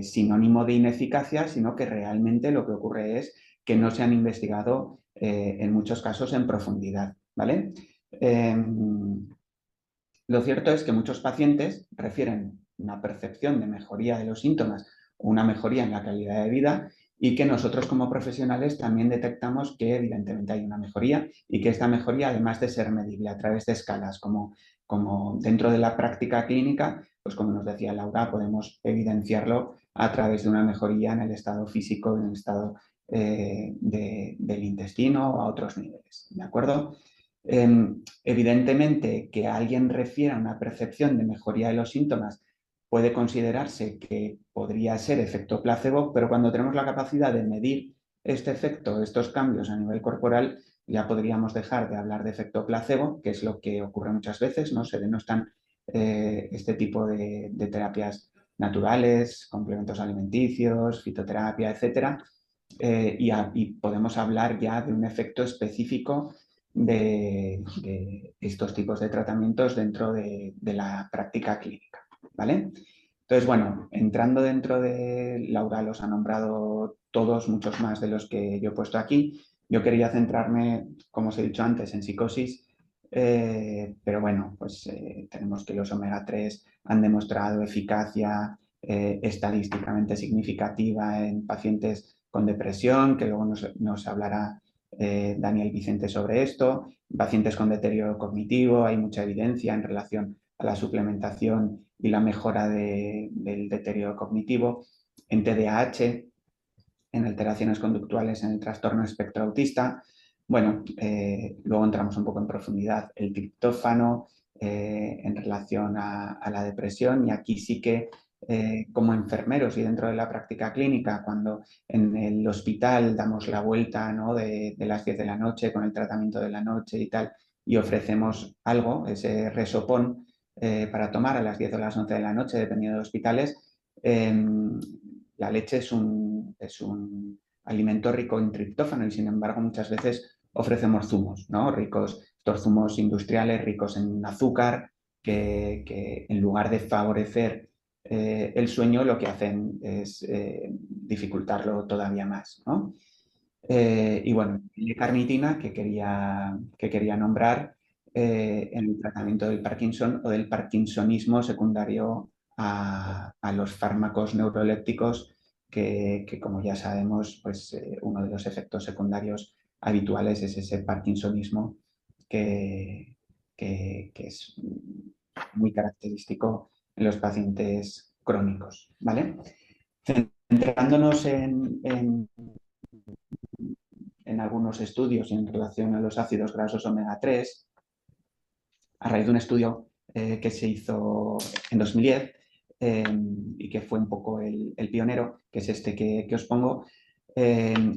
sinónimo de ineficacia, sino que realmente lo que ocurre es que no se han investigado en muchos casos en profundidad, ¿vale? Lo cierto es que muchos pacientes refieren una percepción de mejoría de los síntomas o una mejoría en la calidad de vida, y que nosotros como profesionales también detectamos que evidentemente hay una mejoría y que esta mejoría, además de ser medible a través de escalas como dentro de la práctica clínica, pues como nos decía Laura, podemos evidenciarlo a través de una mejoría en el estado físico, en el estado del intestino o a otros niveles, ¿de acuerdo? Evidentemente, que alguien refiera una percepción de mejoría de los síntomas puede considerarse que podría ser efecto placebo, pero cuando tenemos la capacidad de medir este efecto, estos cambios a nivel corporal, ya podríamos dejar de hablar de efecto placebo, que es lo que ocurre muchas veces, ¿no? Se denostan este tipo de terapias naturales, complementos alimenticios, fitoterapia, etcétera, y podemos hablar ya de un efecto específico de estos tipos de tratamientos dentro de la práctica clínica, ¿vale? Entonces, bueno, entrando dentro de, Laura los ha nombrado todos, muchos más de los que yo he puesto aquí. Yo quería centrarme, como os he dicho antes, en psicosis, pero bueno, pues tenemos que los omega 3 han demostrado eficacia estadísticamente significativa en pacientes con depresión, que luego nos hablará Daniel Vicente sobre esto. Pacientes con deterioro cognitivo, hay mucha evidencia en relación a la suplementación y la mejora del deterioro cognitivo, en TDAH, en alteraciones conductuales en el trastorno espectro autista. Bueno, luego entramos un poco en profundidad, el triptófano en relación a la depresión, y aquí sí que como enfermeros y dentro de la práctica clínica, cuando en el hospital damos la vuelta, ¿no?, de las 10 de la noche con el tratamiento de la noche y tal, y ofrecemos algo, ese resopón, para tomar a las 10 o las 11 de la noche, dependiendo de hospitales, la leche es un alimento rico en triptófano y, sin embargo, muchas veces ofrecemos zumos, ¿no?, ricos, estos zumos industriales ricos en azúcar, que en lugar de favorecer el sueño, lo que hacen es dificultarlo todavía más, ¿no? Y bueno, la carnitina que quería nombrar en el tratamiento del Parkinson o del parkinsonismo secundario a los fármacos neurolépticos que, como ya sabemos, pues uno de los efectos secundarios habituales es ese parkinsonismo que, que es muy característico en los pacientes crónicos, ¿vale? Centrándonos en algunos estudios en relación a los ácidos grasos omega 3, a raíz de un estudio que se hizo en 2010 y que fue un poco el pionero, que es este que os pongo.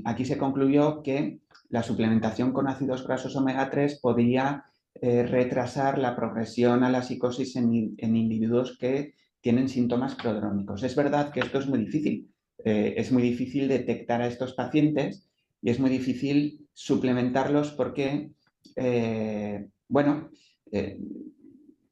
Aquí se concluyó que la suplementación con ácidos grasos omega 3 podía retrasar la progresión a la psicosis en individuos que tienen síntomas prodrómicos. Es verdad que esto es muy difícil detectar a estos pacientes y es muy difícil suplementarlos porque, bueno, eh,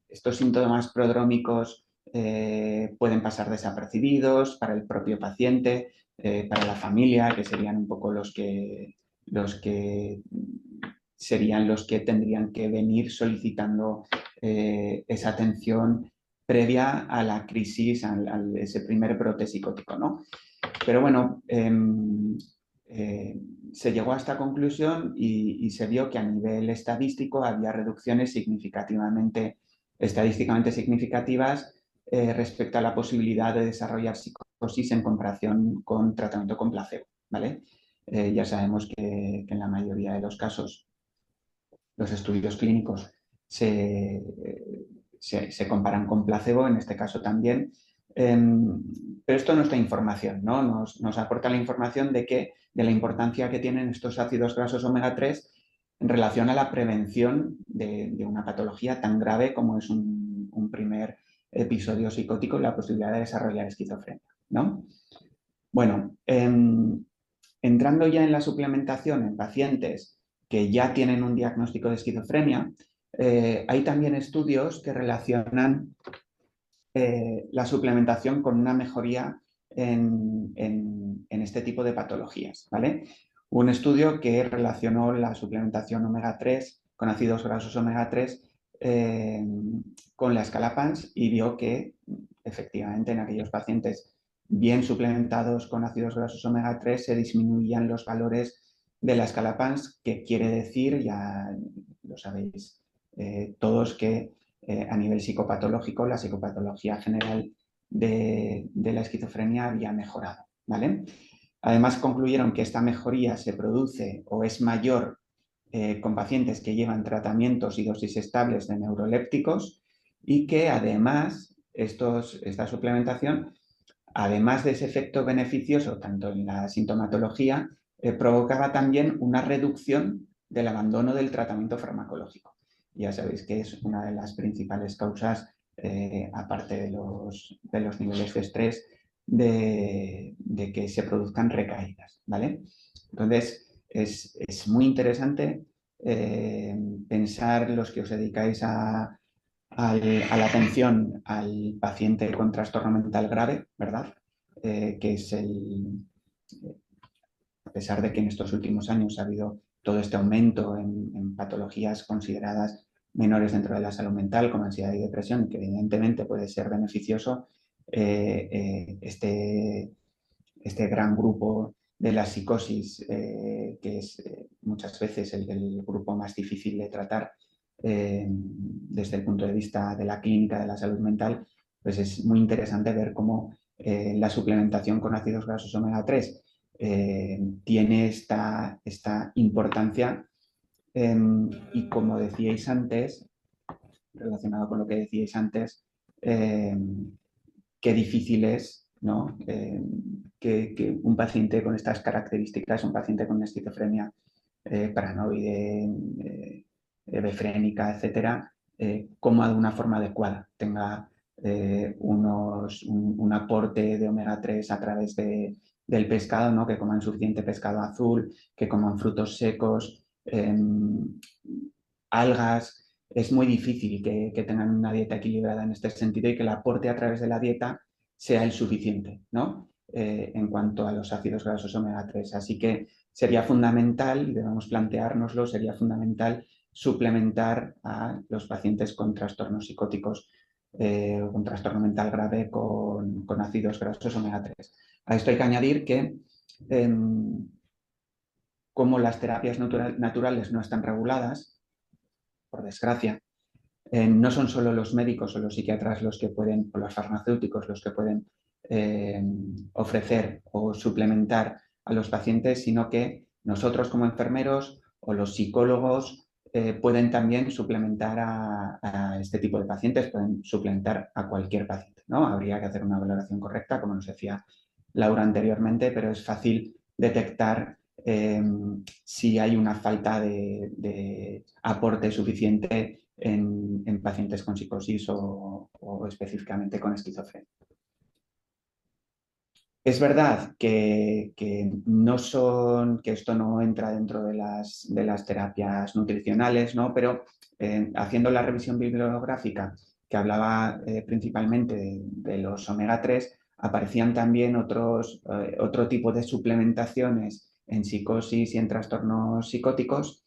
estos síntomas prodrómicos pueden pasar desapercibidos para el propio paciente, para la familia, que serían un poco los que serían los que tendrían que venir solicitando esa atención previa a la crisis, a ese primer brote psicótico, ¿no? Pero bueno, se llegó a esta conclusión y se vio que a nivel estadístico había reducciones estadísticamente significativas respecto a la posibilidad de desarrollar psicosis en comparación con tratamiento con placebo, ¿vale? Ya sabemos que en la mayoría de los casos los estudios clínicos se, se comparan con placebo, en este caso también. Pero esto no es la información, ¿no? Nos aporta la información de la importancia que tienen estos ácidos grasos omega 3 en relación a la prevención de una patología tan grave como es un primer episodio psicótico y la posibilidad de desarrollar esquizofrenia, ¿no? Bueno, entrando ya en la suplementación en pacientes que ya tienen un diagnóstico de esquizofrenia, hay también estudios que relacionan la suplementación con una mejoría en este tipo de patologías, ¿vale? Un estudio que relacionó la suplementación omega 3 con ácidos grasos omega 3 con la escala PANSS y vio que efectivamente en aquellos pacientes bien suplementados con ácidos grasos omega 3 se disminuían los valores de la escala PANSS, que quiere decir, ya lo sabéis todos, que a nivel psicopatológico, la psicopatología general de la esquizofrenia había mejorado, ¿vale? Además, concluyeron que esta mejoría se produce o es mayor con pacientes que llevan tratamientos y dosis estables de neurolépticos y que además esta suplementación, además de ese efecto beneficioso tanto en la sintomatología, provocaba también una reducción del abandono del tratamiento farmacológico. Ya sabéis que es una de las principales causas, aparte de los niveles de estrés, de que se produzcan recaídas, ¿vale? Entonces, es muy interesante pensar los que os dedicáis a la atención al paciente con trastorno mental grave, ¿verdad? Que es a pesar de que en estos últimos años ha habido todo este aumento en patologías consideradas menores dentro de la salud mental, como ansiedad y depresión, que evidentemente puede ser beneficioso, este gran grupo de la psicosis, que es muchas veces el grupo más difícil de tratar, desde el punto de vista de la clínica de la salud mental, pues es muy interesante ver cómo la suplementación con ácidos grasos omega 3 tiene esta importancia y como decíais antes, relacionado con lo que decíais antes, qué difícil es, ¿no? Que un paciente con estas características, un paciente con esquizofrenia paranoide, hebefrénica, etcétera, coma de una forma adecuada, tenga un aporte de omega 3 a través del pescado, ¿no? Que coman suficiente pescado azul, que coman frutos secos, algas. Es muy difícil que tengan una dieta equilibrada en este sentido y que el aporte a través de la dieta sea el suficiente, ¿no? En cuanto a los ácidos grasos omega 3. Así que sería fundamental, y debemos planteárnoslo, sería fundamental suplementar a los pacientes con trastornos psicóticos o con trastorno mental grave con ácidos grasos omega 3. A esto hay que añadir que como las terapias naturales no están reguladas, por desgracia, no son solo los médicos o los psiquiatras los que pueden, o los farmacéuticos los que pueden ofrecer o suplementar a los pacientes, sino que nosotros como enfermeros o los psicólogos pueden también suplementar a este tipo de pacientes, pueden suplementar a cualquier paciente, ¿no? Habría que hacer una valoración correcta, como nos decía Laura anteriormente, pero es fácil detectar si hay una falta de aporte suficiente en pacientes con psicosis o específicamente con esquizofrenia. Es verdad que esto no entra dentro de las terapias nutricionales, ¿no? Pero haciendo la revisión bibliográfica que hablaba principalmente de los omega 3, aparecían también otro tipo de suplementaciones en psicosis y en trastornos psicóticos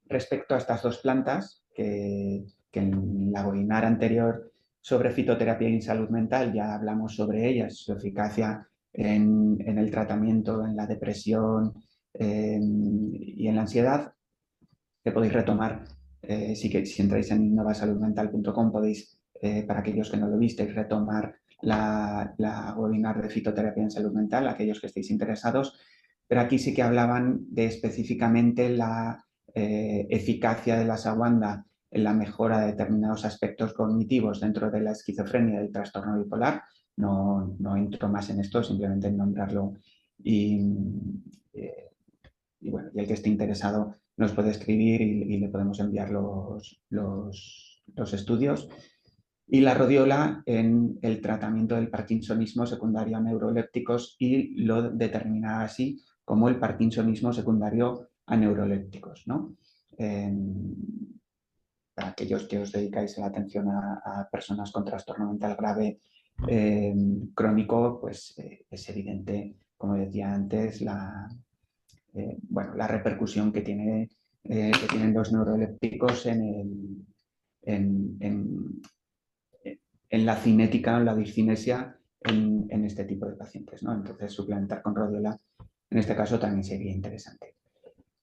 respecto a estas dos plantas que en la webinar anterior sobre fitoterapia y salud mental, ya hablamos sobre ellas, su eficacia en el tratamiento, en la depresión y en la ansiedad, que podéis retomar. Si entráis en innovasaludmental.com podéis, para aquellos que no lo visteis, retomar la webinar de fitoterapia en salud mental, aquellos que estéis interesados. Pero aquí sí que hablaban de específicamente la eficacia de la ashwagandha en la mejora de determinados aspectos cognitivos dentro de la esquizofrenia y del trastorno bipolar. No entro más en esto, simplemente en nombrarlo eh, y bueno, y el que esté interesado nos puede escribir y le podemos enviar los estudios. Y la rodiola en el tratamiento del parkinsonismo secundario a neurolépticos y lo determina así como el parkinsonismo secundario a neurolépticos, ¿no? Para aquellos que os dedicáis la atención a personas con trastorno mental grave crónico, pues es evidente, como decía antes, la repercusión que tienen los neurolépticos en, en, en la cinética, en la discinesia en este tipo de pacientes, ¿no? Entonces, suplementar con rodiola en este caso también sería interesante.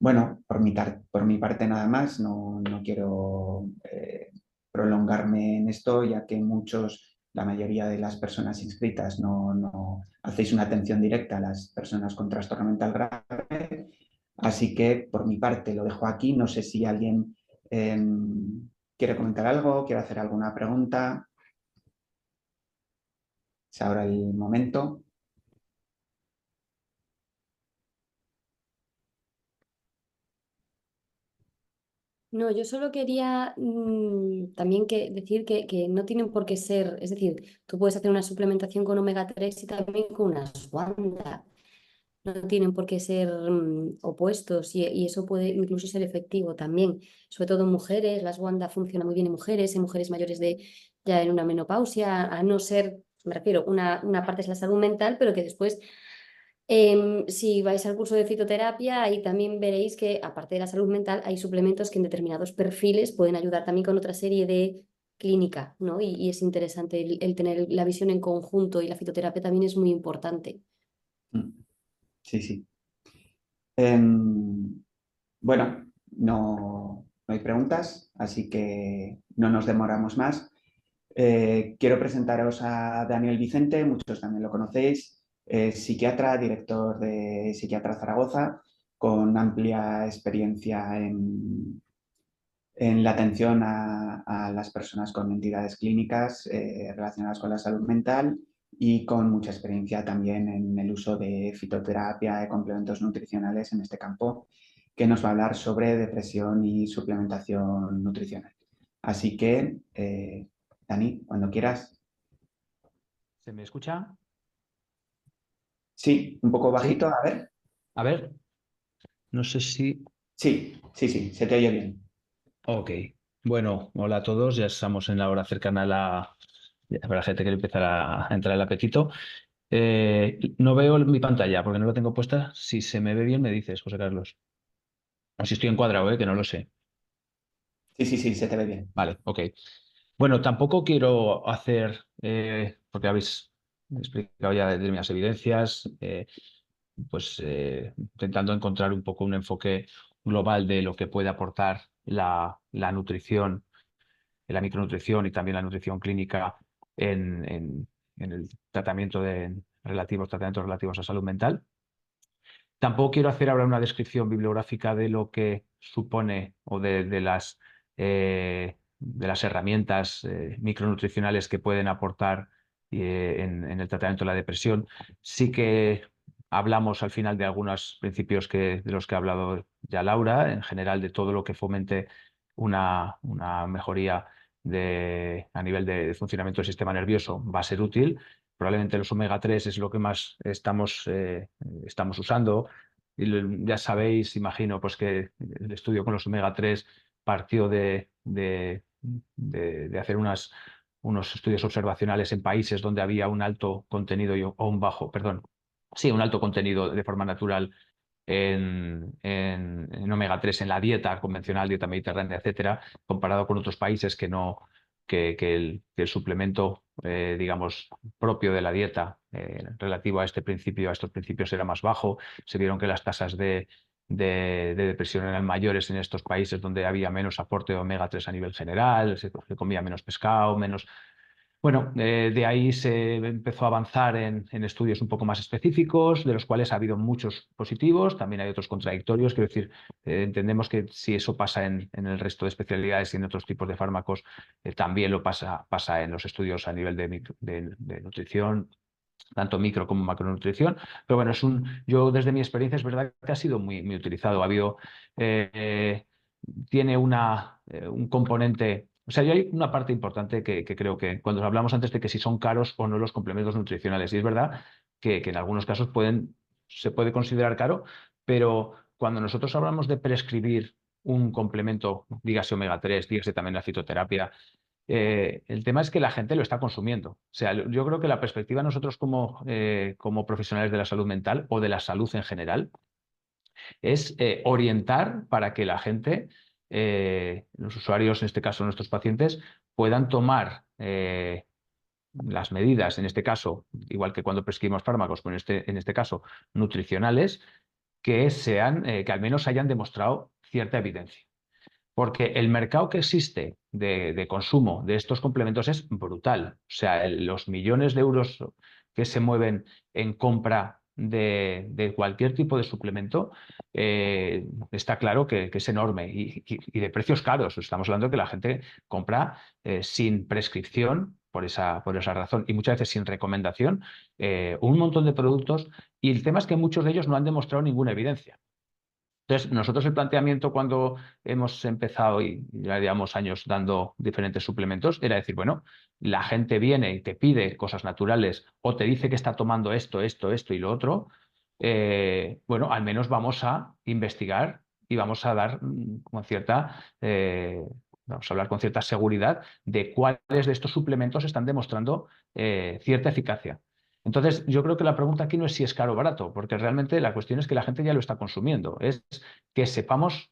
Bueno, por mi parte nada más, no quiero prolongarme en esto, ya que la mayoría de las personas inscritas no hacéis una atención directa a las personas con trastorno mental grave. Así que por mi parte lo dejo aquí. No sé si alguien quiere comentar algo, quiere hacer alguna pregunta. Es ahora el momento. No, yo solo quería también decir que no tienen por qué ser, es decir, tú puedes hacer una suplementación con omega 3 y también con una ashwagandha. No tienen por qué ser opuestos y eso puede incluso ser efectivo también, sobre todo en mujeres. La ashwagandha funciona muy bien en mujeres mayores de ya en una menopausia, a no ser, me refiero, una parte es la salud mental, pero que después si vais al curso de fitoterapia, ahí también veréis que, aparte de la salud mental, hay suplementos que en determinados perfiles pueden ayudar también con otra serie de clínica, ¿no? Y es interesante el tener la visión en conjunto y la fitoterapia también es muy importante. Sí, sí. Bueno, no hay preguntas, así que no nos demoramos más. Quiero presentaros a Daniel Vicente, muchos también lo conocéis, psiquiatra, director de Psiquiatra Zaragoza, con amplia experiencia en la atención a las personas con entidades clínicas relacionadas con la salud mental y con mucha experiencia también en el uso de fitoterapia, de complementos nutricionales en este campo, que nos va a hablar sobre depresión y suplementación nutricional. Así que, Dani, cuando quieras. ¿Se me escucha? Sí, un poco Sí. bajito, a ver. A ver, no sé si... Sí, sí, sí, se te oye bien. Ok. Bueno, hola a todos. Ya estamos en la hora cercana a la... Para la gente que le empezará a entrar el apetito. No veo mi pantalla porque no la tengo puesta. Si se me ve bien, me dices, José Carlos. O si estoy encuadrado, que no lo sé. Sí, sí, sí, se te ve bien. Vale, ok. Bueno, tampoco quiero hacer, porque habéis explicado ya determinadas evidencias, intentando encontrar un poco un enfoque global de lo que puede aportar la nutrición, la micronutrición y también la nutrición clínica en el tratamientos relativos a salud mental. Tampoco quiero hacer ahora una descripción bibliográfica de lo que supone o de las herramientas micronutricionales que pueden aportar en el tratamiento de la depresión. Sí que hablamos al final de algunos principios de los que ha hablado ya Laura, en general de todo lo que fomente una mejoría a nivel de funcionamiento del sistema nervioso va a ser útil. Probablemente los omega 3 es lo que más estamos usando. Y ya sabéis, imagino, pues que el estudio con los omega 3 partió de hacer unos estudios observacionales en países donde había un alto contenido o un bajo, perdón, sí, un alto contenido de forma natural en omega 3 en la dieta convencional, dieta mediterránea, etcétera, comparado con otros países que el suplemento, digamos, propio de la dieta relativo a este principio, a estos principios era más bajo. Se vieron que las tasas de depresión eran mayores en estos países donde había menos aporte de omega 3 a nivel general, se comía menos pescado, menos... Bueno, de ahí se empezó a avanzar en estudios un poco más específicos, de los cuales ha habido muchos positivos, también hay otros contradictorios. Quiero decir, entendemos que si eso pasa en el resto de especialidades y en otros tipos de fármacos, también pasa en los estudios a nivel de nutrición, tanto micro como macronutrición. Pero bueno, yo desde mi experiencia es verdad que ha sido muy utilizado. Eh, Tiene un componente. O sea, hay una parte importante que creo que cuando hablamos antes de que si son caros o no los complementos nutricionales, y es verdad que en algunos casos se puede considerar caro, pero cuando nosotros hablamos de prescribir un complemento, dígase omega 3, dígase también la fitoterapia, el tema es que la gente lo está consumiendo. O sea, yo creo que la perspectiva de nosotros como profesionales de la salud mental o de la salud en general es orientar para que la gente, los usuarios, en este caso nuestros pacientes, puedan tomar las medidas, en este caso, igual que cuando prescribimos fármacos, pero en este caso nutricionales, que al menos hayan demostrado cierta evidencia. Porque el mercado que existe de consumo de estos complementos es brutal. O sea, los millones de euros que se mueven en compra de cualquier tipo de suplemento, está claro que es enorme y de precios caros. Estamos hablando de que la gente compra sin prescripción por esa razón y muchas veces sin recomendación un montón de productos, y el tema es que muchos de ellos no han demostrado ninguna evidencia. Entonces, nosotros el planteamiento cuando hemos empezado y ya llevamos años dando diferentes suplementos era decir, bueno, la gente viene y te pide cosas naturales o te dice que está tomando esto y lo otro, bueno, al menos vamos a investigar y vamos a dar vamos a hablar con cierta seguridad de cuáles de estos suplementos están demostrando cierta eficacia. Entonces, yo creo que la pregunta aquí no es si es caro o barato, porque realmente la cuestión es que la gente ya lo está consumiendo. Es que sepamos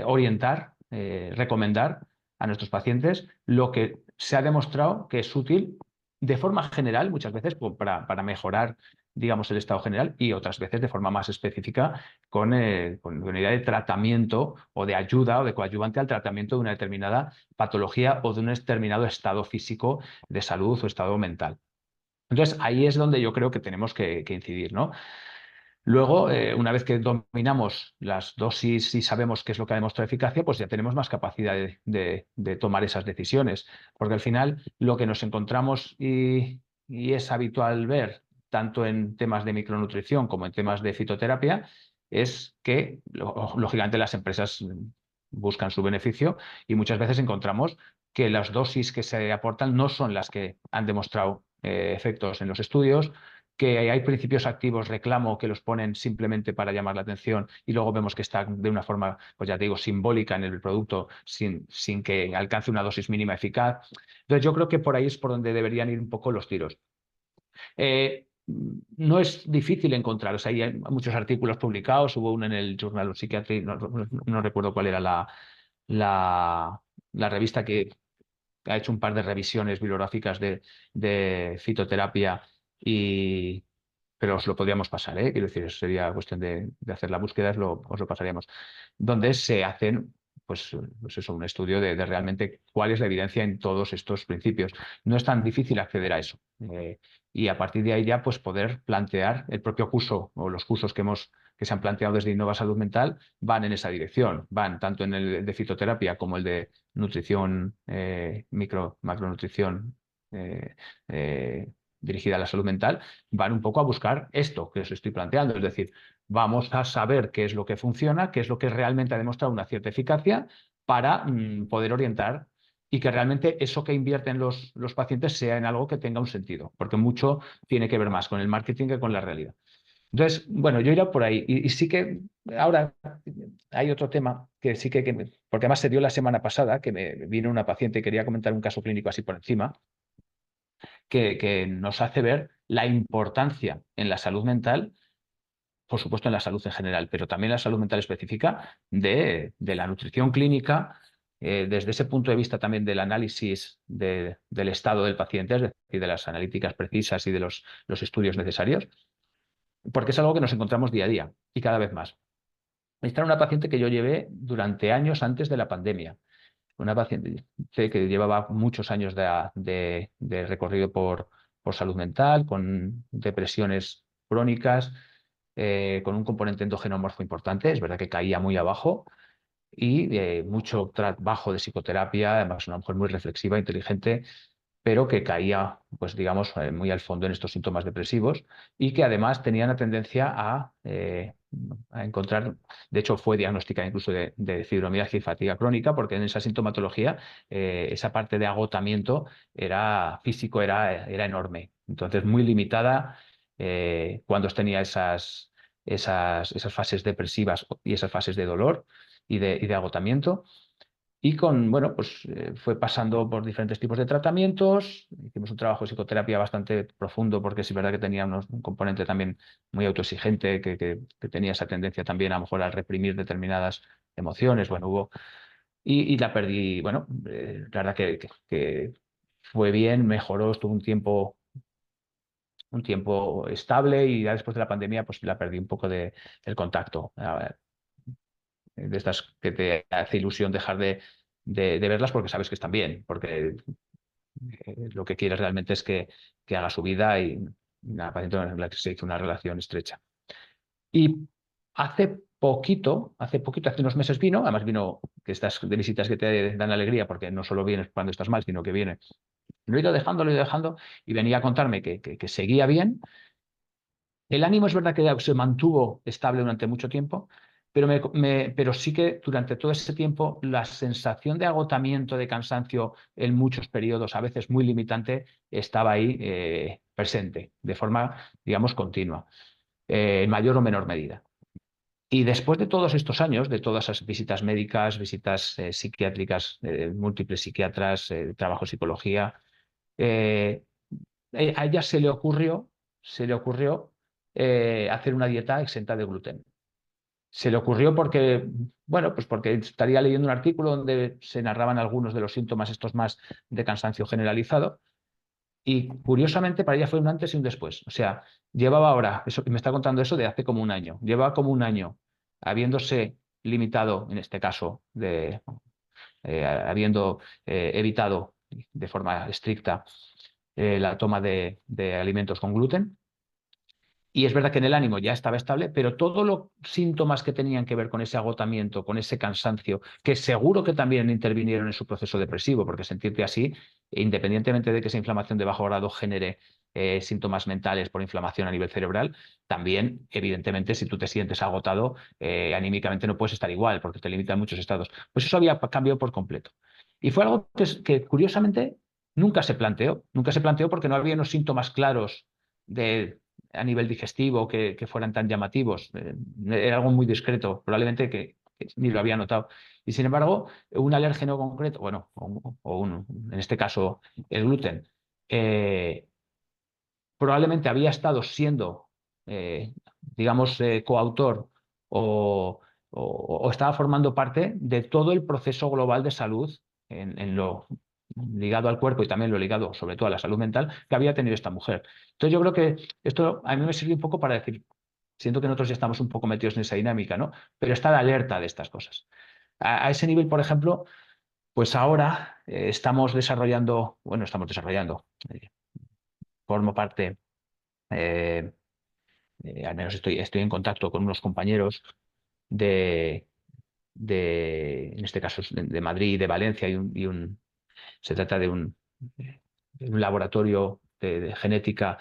orientar, recomendar a nuestros pacientes lo que se ha demostrado que es útil de forma general, muchas veces para mejorar digamos, el estado general, y otras veces de forma más específica con una idea de tratamiento o de ayuda o de coadyuvante al tratamiento de una determinada patología o de un determinado estado físico de salud o estado mental. Entonces, ahí es donde yo creo que tenemos que incidir, ¿no? Luego, una vez que dominamos las dosis y sabemos qué es lo que ha demostrado eficacia, pues ya tenemos más capacidad de tomar esas decisiones. Porque al final lo que nos encontramos y es habitual ver, tanto en temas de micronutrición como en temas de fitoterapia, es que, lógicamente, las empresas buscan su beneficio y muchas veces encontramos que las dosis que se aportan no son las que han demostrado efectos en los estudios, que hay principios activos, reclamo, que los ponen simplemente para llamar la atención y luego vemos que está de una forma, pues ya te digo, simbólica en el producto sin que alcance una dosis mínima eficaz. Entonces yo creo que por ahí es por donde deberían ir un poco los tiros. No es difícil encontrar, o sea, hay muchos artículos publicados, hubo uno en el Journal of Psychiatry, no recuerdo cuál era la revista que ha hecho un par de revisiones bibliográficas de fitoterapia, pero os lo podríamos pasar, ¿eh? Quiero decir, sería cuestión de hacer la búsqueda, os lo pasaríamos, donde se hacen, pues eso, un estudio de realmente cuál es la evidencia en todos estos principios. No es tan difícil acceder a eso. Y a partir de ahí ya pues poder plantear el propio curso o los cursos que se han planteado desde Innova Salud Mental van en esa dirección, van tanto en el de fitoterapia como el de nutrición, macronutrición dirigida a la salud mental, van un poco a buscar esto que os estoy planteando, es decir, vamos a saber qué es lo que funciona, qué es lo que realmente ha demostrado una cierta eficacia para poder orientar y que realmente eso que invierten los pacientes sea en algo que tenga un sentido, porque mucho tiene que ver más con el marketing que con la realidad. Entonces, bueno, yo iría por ahí. Y sí que ahora hay otro tema que sí porque además se dio la semana pasada, que me vino una paciente y quería comentar un caso clínico así por encima, que nos hace ver la importancia en la salud mental, por supuesto en la salud en general, pero también en la salud mental específica de la nutrición clínica, desde ese punto de vista también del análisis del estado del paciente, es decir, de las analíticas precisas y de los estudios necesarios, porque es algo que nos encontramos día a día y cada vez más. Esta era una paciente que yo llevé durante años antes de la pandemia. Una paciente que llevaba muchos años de recorrido por salud mental, con depresiones crónicas, con un componente endógeno importante. Es verdad que caía muy abajo y mucho trabajo de psicoterapia, además una mujer muy reflexiva, inteligente, pero que caía, pues digamos, muy al fondo en estos síntomas depresivos y que además tenía una tendencia a encontrar, de hecho fue diagnosticada incluso de fibromialgia y fatiga crónica, porque en esa sintomatología esa parte de agotamiento físico era enorme. Entonces, muy limitada cuando tenía esas fases depresivas y esas fases de dolor y de agotamiento. Y bueno, pues fue pasando por diferentes tipos de tratamientos. Hicimos un trabajo de psicoterapia bastante profundo porque es verdad que tenía un componente también muy autoexigente, que tenía esa tendencia también a lo mejor a reprimir determinadas emociones. Bueno, y la perdí, bueno, la verdad que fue bien, mejoró, estuvo un tiempo estable y ya después de la pandemia pues la perdí un poco el contacto. De estas que te hace ilusión dejar de verlas porque sabes que están bien, porque lo que quieres realmente es que haga su vida y una paciente con la que se hizo una relación estrecha. Y hace unos meses vino, además vino que estas de visitas que te dan alegría porque no solo vienes cuando estás mal, sino que viene. Lo he ido dejando y venía a contarme que seguía bien. El ánimo es verdad que se mantuvo estable durante mucho tiempo, pero sí que durante todo ese tiempo la sensación de agotamiento, de cansancio en muchos periodos, a veces muy limitante, estaba ahí presente de forma, digamos, continua, en mayor o menor medida. Y después de todos estos años, de todas esas visitas médicas, visitas psiquiátricas, múltiples psiquiatras, trabajo en psicología, eh, a ella se le ocurrió hacer una dieta exenta de gluten. Se le ocurrió porque, bueno, pues porque estaría leyendo un artículo donde se narraban algunos de los síntomas estos más de cansancio generalizado Y curiosamente para ella fue un antes y un después. O sea, llevaba ahora, eso, me está contando eso de hace como un año, llevaba como un año habiéndose limitado, en este caso, habiendo evitado de forma estricta la toma de alimentos con gluten. Y es verdad que en el ánimo ya estaba estable, pero todos los síntomas que tenían que ver con ese agotamiento, con ese cansancio, que seguro que también intervinieron en su proceso depresivo, porque sentirte así, independientemente de que esa inflamación de bajo grado genere síntomas mentales por inflamación a nivel cerebral, también, evidentemente, si tú te sientes agotado, anímicamente no puedes estar igual, porque te limitan muchos estados. Pues eso había cambiado por completo. Y fue algo que curiosamente, nunca se planteó porque no había unos síntomas claros a nivel digestivo que fueran tan llamativos. Era algo muy discreto, probablemente que ni lo había notado. Y sin embargo, un alérgeno concreto, bueno, en este caso el gluten, probablemente había estado siendo, digamos, coautor o estaba formando parte de todo el proceso global de salud en lo ligado al cuerpo y también lo ligado sobre todo a la salud mental que había tenido esta mujer. Entonces yo creo que esto a mí me sirve un poco para decir, siento que nosotros ya estamos un poco metidos en esa dinámica, ¿no? Pero estar alerta de estas cosas. A ese nivel, por ejemplo, pues ahora estamos desarrollando, formo parte, eh, al menos estoy en contacto con unos compañeros de, en este caso de Madrid y de Valencia, se trata de un laboratorio de genética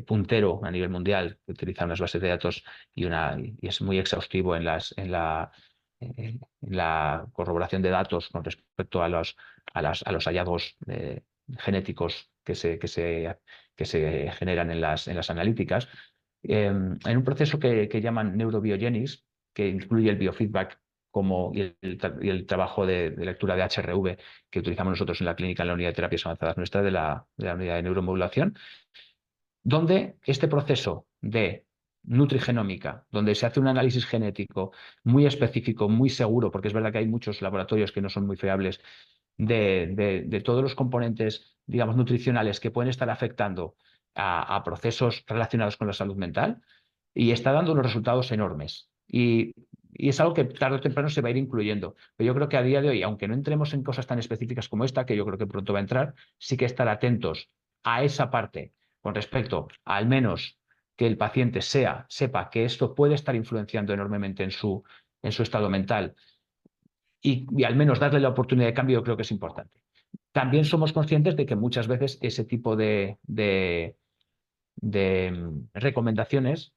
puntero a nivel mundial, que utiliza unas bases de datos y es muy exhaustivo en la corroboración de datos con respecto a los hallazgos genéticos que se generan en las analíticas, en un proceso que llaman neurobiogenics, que incluye el biofeedback y el trabajo de lectura de HRV que utilizamos nosotros en la clínica, en la unidad de terapias avanzadas nuestra de la unidad de neuromodulación, donde este proceso de nutrigenómica, donde se hace un análisis genético muy específico, muy seguro, porque es verdad que hay muchos laboratorios que no son muy fiables, de todos los componentes, digamos, nutricionales que pueden estar afectando a procesos relacionados con la salud mental, y está dando unos resultados enormes. Y es algo que tarde o temprano se va a ir incluyendo. Pero yo creo que a día de hoy, aunque no entremos en cosas tan específicas como esta, que yo creo que pronto va a entrar, sí que estar atentos a esa parte con respecto a, al menos que el paciente sepa que esto puede estar influenciando enormemente en su estado mental y al menos darle la oportunidad de cambio, yo creo que es importante. También somos conscientes de que muchas veces ese tipo de recomendaciones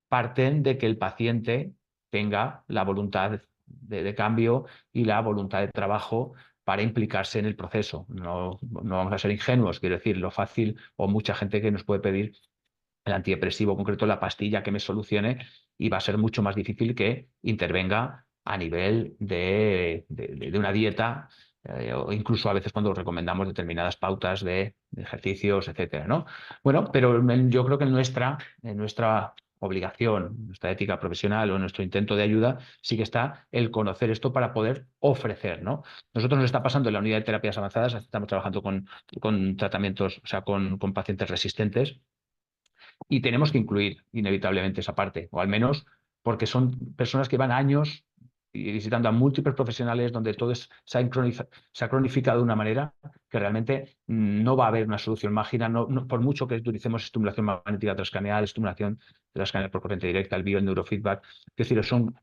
parten de que el paciente tenga la voluntad de cambio y la voluntad de trabajo para implicarse en el proceso. No vamos a ser ingenuos, quiero decir, lo fácil o mucha gente que nos puede pedir el antidepresivo concreto, la pastilla que me solucione, y va a ser mucho más difícil que intervenga a nivel de una dieta, o incluso a veces cuando recomendamos determinadas pautas de ejercicios, etcétera, ¿no? Bueno, pero yo creo que en nuestra obligación, nuestra ética profesional o nuestro intento de ayuda, sí que está el conocer esto para poder ofrecer, ¿no? Nosotros nos está pasando en la unidad de terapias avanzadas, estamos trabajando con tratamientos, o sea, con pacientes resistentes, y tenemos que incluir inevitablemente esa parte, o al menos porque son personas que van años y visitando a múltiples profesionales donde todo se ha cronificado de una manera que realmente no va a haber una solución mágica, por mucho que utilicemos estimulación magnética transcraneal, estimulación transcraneal por corriente directa, el neurofeedback, es decir, son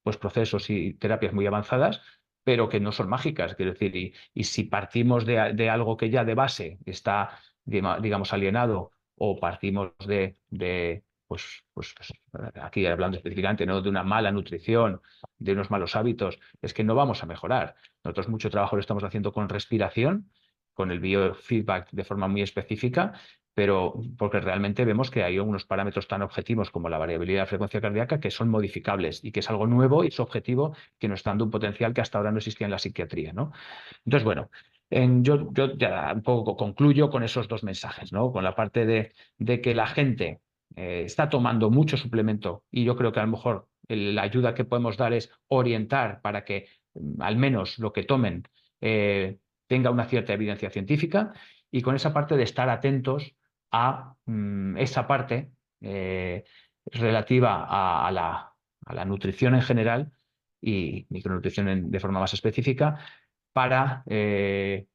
pues, procesos y terapias muy avanzadas, pero que no son mágicas, quiero decir, y si partimos de algo que ya de base está, digamos, alienado, o partimos pues, aquí hablando específicamente, ¿no?, de una mala nutrición, de unos malos hábitos, es que no vamos a mejorar. Nosotros mucho trabajo lo estamos haciendo con respiración, con el biofeedback de forma muy específica, pero porque realmente vemos que hay unos parámetros tan objetivos como la variabilidad de la frecuencia cardíaca que son modificables y que es algo nuevo y es objetivo que nos está dando un potencial que hasta ahora no existía en la psiquiatría, ¿no? Entonces, bueno, yo ya un poco concluyo con esos dos mensajes, ¿no? Con la parte de que la gente está tomando mucho suplemento y yo creo que a lo mejor la ayuda que podemos dar es orientar para que al menos lo que tomen tenga una cierta evidencia científica, y con esa parte de estar atentos a esa parte relativa a la nutrición en general y micronutrición de forma más específica, para que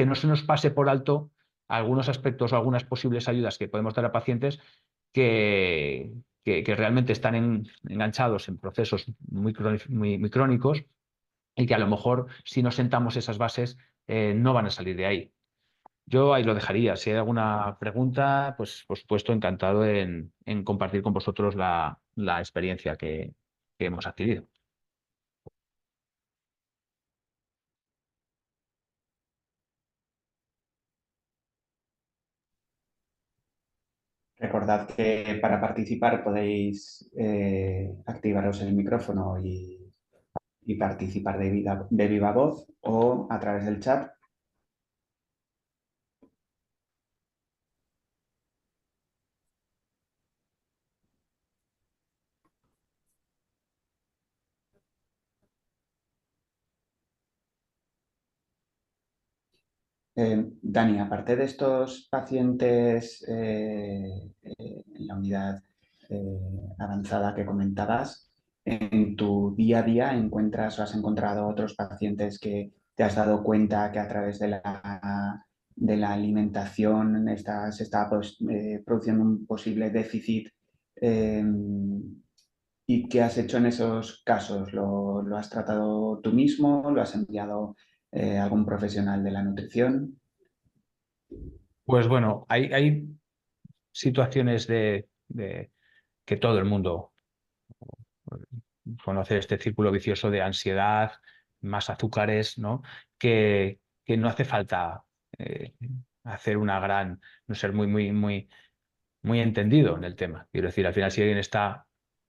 no se nos pase por alto algunos aspectos o algunas posibles ayudas que podemos dar a pacientes que realmente están enganchados en procesos muy crónicos, y que a lo mejor, si no sentamos esas bases, no van a salir de ahí. Yo ahí lo dejaría. Si hay alguna pregunta, pues por supuesto encantado en compartir con vosotros la experiencia que hemos adquirido. Recordad que para participar podéis activaros el micrófono y participar de viva voz o a través del chat. Dani, aparte de estos pacientes en la unidad avanzada que comentabas, ¿en tu día a día encuentras o has encontrado otros pacientes que te has dado cuenta que a través de la alimentación se está produciendo un posible déficit? ¿Y qué has hecho en esos casos? ¿Lo has tratado tú mismo? ¿Lo has enviado a algún profesional de la nutrición? Pues bueno, hay situaciones que todo el mundo conoce, este círculo vicioso de ansiedad, más azúcares, ¿no? Que no hace falta hacer no ser muy entendido en el tema. Quiero decir, al final, si alguien está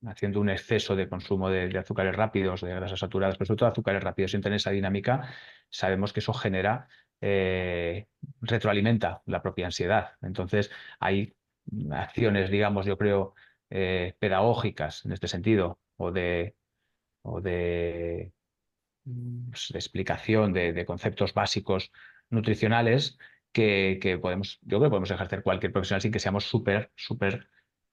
haciendo un exceso de consumo de azúcares rápidos, de grasas saturadas, pero sobre todo azúcares rápidos, sin tener esa dinámica, sabemos que eso retroalimenta la propia ansiedad. Entonces, hay acciones, digamos, yo creo, pedagógicas en este sentido, o de explicación de conceptos básicos nutricionales yo creo que podemos ejercer cualquier profesional sin que seamos súper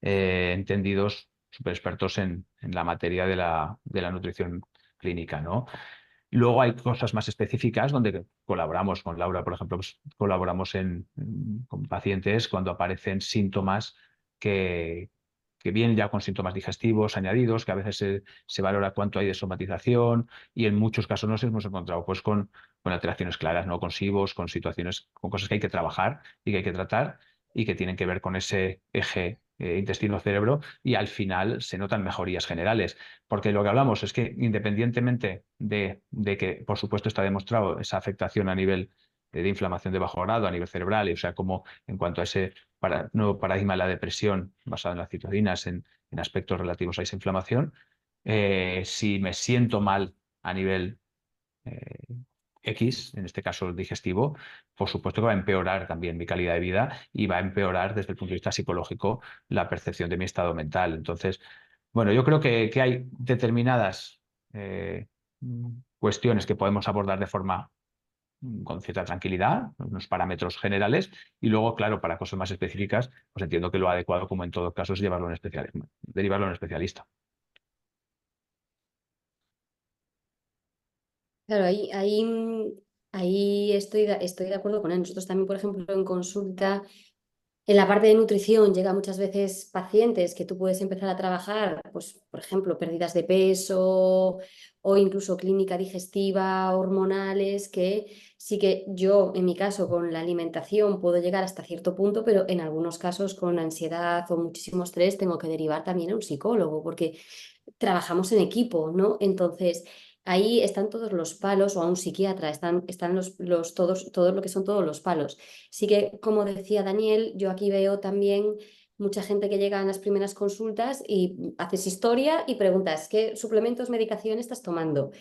entendidos, súper expertos en la materia de la nutrición clínica, ¿no? Luego hay cosas más específicas donde colaboramos con Laura, por ejemplo, pues colaboramos con pacientes cuando aparecen síntomas que vienen ya con síntomas digestivos añadidos, que a veces se valora cuánto hay de somatización, y en muchos casos nos hemos encontrado pues con alteraciones claras, ¿no? Con SIBOs, con situaciones, con cosas que hay que trabajar y que hay que tratar y que tienen que ver con ese eje intestino-cerebro, y al final se notan mejorías generales. Porque lo que hablamos es que, independientemente de que, por supuesto, está demostrado esa afectación a nivel de inflamación de bajo grado, a nivel cerebral, o sea, como en cuanto a ese nuevo paradigma de la depresión basado en las citocinas, en aspectos relativos a esa inflamación, si me siento mal a nivel eh, X, en este caso digestivo, por supuesto que va a empeorar también mi calidad de vida, y va a empeorar desde el punto de vista psicológico la percepción de mi estado mental. Entonces, bueno, yo creo que hay determinadas cuestiones que podemos abordar de forma con cierta tranquilidad, unos parámetros generales, y luego, claro, para cosas más específicas, pues entiendo que lo adecuado, como en todo caso, es derivarlo a un especialista. Claro, ahí estoy de acuerdo con él. Nosotros también, por ejemplo, en consulta, en la parte de nutrición, llega muchas veces pacientes que tú puedes empezar a trabajar, pues, por ejemplo, pérdidas de peso o incluso clínica digestiva, hormonales, que sí que yo, en mi caso, con la alimentación puedo llegar hasta cierto punto, pero en algunos casos con ansiedad o muchísimo estrés tengo que derivar también a un psicólogo, porque trabajamos en equipo, ¿no? Entonces, ahí están todos los palos, o a un psiquiatra, están todo lo que son todos los palos. Sí que, como decía Daniel, yo aquí veo también mucha gente que llega en las primeras consultas y haces historia y preguntas, ¿qué suplementos, medicación estás tomando?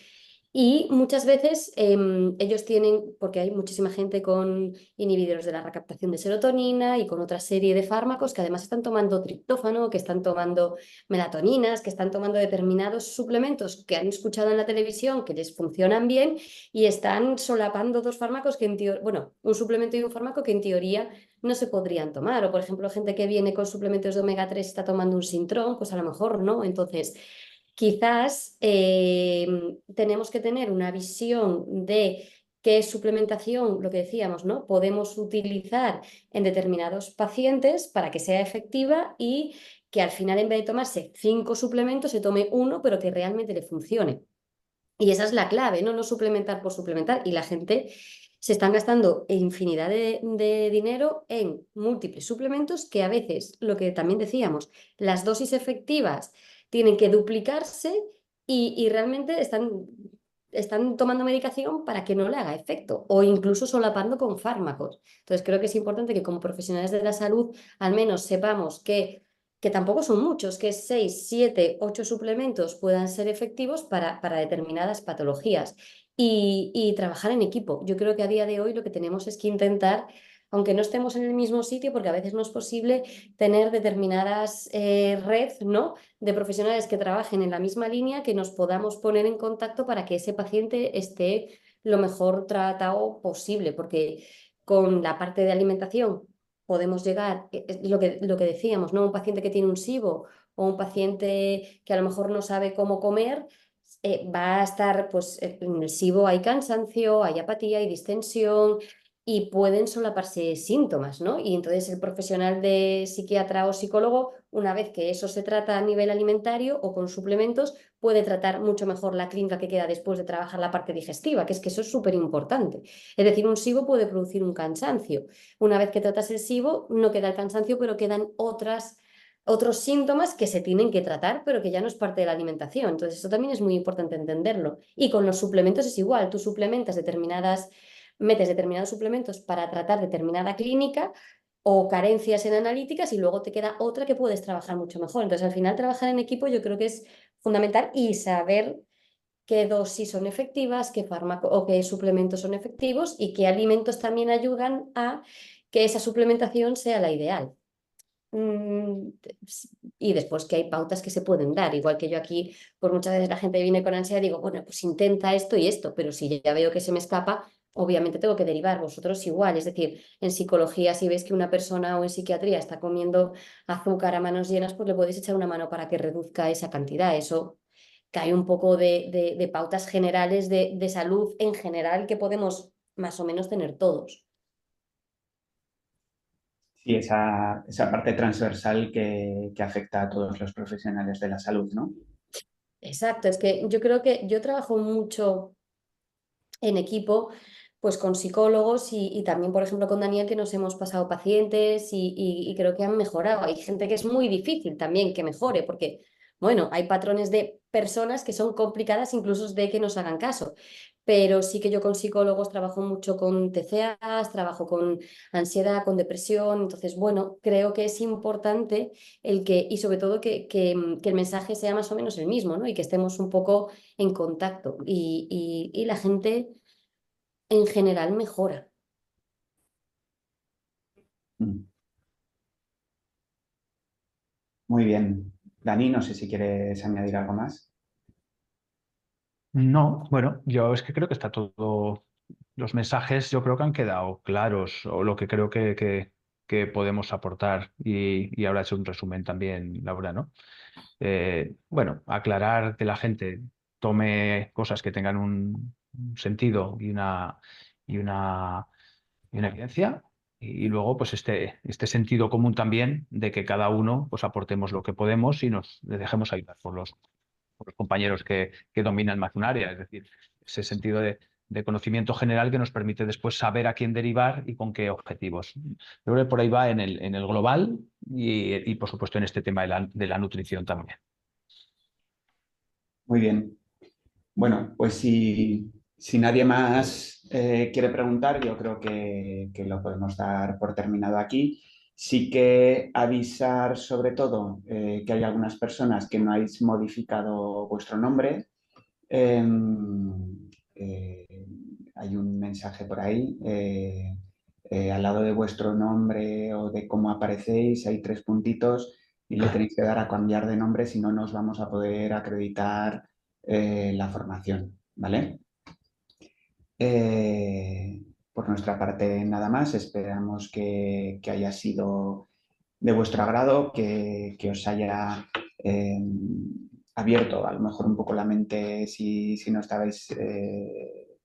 Y muchas veces ellos tienen, porque hay muchísima gente con inhibidores de la recaptación de serotonina y con otra serie de fármacos que además están tomando triptófano, que están tomando melatoninas, que están tomando determinados suplementos que han escuchado en la televisión que les funcionan bien y están solapando dos fármacos que en teoría, bueno, un suplemento y un fármaco que en teoría no se podrían tomar. O por ejemplo, gente que viene con suplementos de omega 3 está tomando un Sintrón, pues a lo mejor no. Entonces, quizás tenemos que tener una visión de qué suplementación, lo que decíamos, ¿no? Podemos utilizar en determinados pacientes para que sea efectiva y que al final en vez de tomarse 5 suplementos se tome uno, pero que realmente le funcione. Y esa es la clave, ¿no? No suplementar por suplementar. Y la gente se están gastando infinidad de dinero en múltiples suplementos que a veces, lo que también decíamos, las dosis efectivas tienen que duplicarse y realmente están tomando medicación para que no le haga efecto o incluso solapando con fármacos. Entonces creo que es importante que como profesionales de la salud al menos sepamos que tampoco son muchos, que 6, 7, 8 suplementos puedan ser efectivos para determinadas patologías y trabajar en equipo. Yo creo que a día de hoy lo que tenemos es que intentar, aunque no estemos en el mismo sitio, porque a veces no es posible tener determinadas redes, ¿no?, de profesionales que trabajen en la misma línea, que nos podamos poner en contacto para que ese paciente esté lo mejor tratado posible, porque con la parte de alimentación podemos llegar, lo que decíamos, ¿no? Un paciente que tiene un SIBO o un paciente que a lo mejor no sabe cómo comer, va a estar, pues en el SIBO hay cansancio, hay apatía, hay distensión y pueden solaparse síntomas, ¿no? Y entonces el profesional de psiquiatra o psicólogo, una vez que eso se trata a nivel alimentario o con suplementos, puede tratar mucho mejor la clínica que queda después de trabajar la parte digestiva, que es que eso es súper importante. Es decir, un SIBO puede producir un cansancio. Una vez que tratas el SIBO, no queda el cansancio, pero quedan otros síntomas que se tienen que tratar, pero que ya no es parte de la alimentación. Entonces, eso también es muy importante entenderlo. Y con los suplementos es igual, tú metes determinados suplementos para tratar determinada clínica o carencias en analíticas y luego te queda otra que puedes trabajar mucho mejor. Entonces, al final, trabajar en equipo yo creo que es fundamental y saber qué dosis son efectivas, qué fármaco o qué suplementos son efectivos y qué alimentos también ayudan a que esa suplementación sea la ideal. Mm, Y después que hay pautas que se pueden dar, igual que yo aquí, por muchas veces la gente viene con ansiedad, digo, bueno, pues intenta esto y esto, pero si ya veo que se me escapa, obviamente tengo que derivar, vosotros igual, es decir, en psicología si veis que una persona o en psiquiatría está comiendo azúcar a manos llenas, pues le podéis echar una mano para que reduzca esa cantidad, eso cae un poco de pautas generales de salud en general que podemos más o menos tener todos. Sí, esa parte transversal que afecta a todos los profesionales de la salud, ¿no? Exacto, es que yo creo que yo trabajo mucho en equipo, pues con psicólogos y también, por ejemplo, con Daniel, que nos hemos pasado pacientes y creo que han mejorado. Hay gente que es muy difícil también que mejore, porque, bueno, hay patrones de personas que son complicadas incluso de que nos hagan caso. Pero sí que yo con psicólogos trabajo mucho con TCAs, trabajo con ansiedad, con depresión. Entonces, bueno, creo que es importante y sobre todo que el mensaje sea más o menos el mismo, ¿no? Y que estemos un poco en contacto y la gente en general mejora. Mm. Muy bien. Dani, no sé si quieres añadir algo más. No, bueno, yo es que creo que está todo, los mensajes yo creo que han quedado claros, o lo que creo que podemos aportar, y ahora he hecho un resumen también, Laura, ¿no? Bueno, aclarar que la gente tome cosas que tengan un sentido y una, y una evidencia, y luego pues este sentido común también de que cada uno pues aportemos lo que podemos y nos dejemos ayudar por los compañeros que dominan más un área, es decir, ese sentido de conocimiento general que nos permite después saber a quién derivar y con qué objetivos. Yo creo que por ahí va en el global y, por supuesto en este tema de la nutrición también. Muy bien. Bueno, pues si nadie más quiere preguntar, yo creo que lo podemos dar por terminado aquí. Sí que avisar sobre todo que hay algunas personas que no habéis modificado vuestro nombre. hay un mensaje por ahí. Al lado de vuestro nombre o de cómo aparecéis hay 3 puntitos y le tenéis que dar a cambiar de nombre, si no, no os vamos a poder acreditar la formación, ¿vale? Por nuestra parte, nada más. Esperamos que haya sido de vuestro agrado, que os haya abierto a lo mejor un poco la mente si no estabais,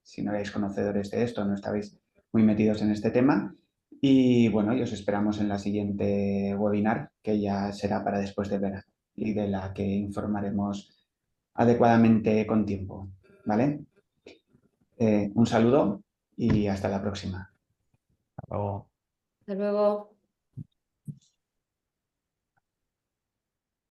si no erais conocedores de esto, no estabais muy metidos en este tema. Y bueno, y os esperamos en la siguiente webinar, que ya será para después de verano y de la que informaremos adecuadamente con tiempo, ¿vale? Un saludo y hasta la próxima. Hasta luego. Hasta luego.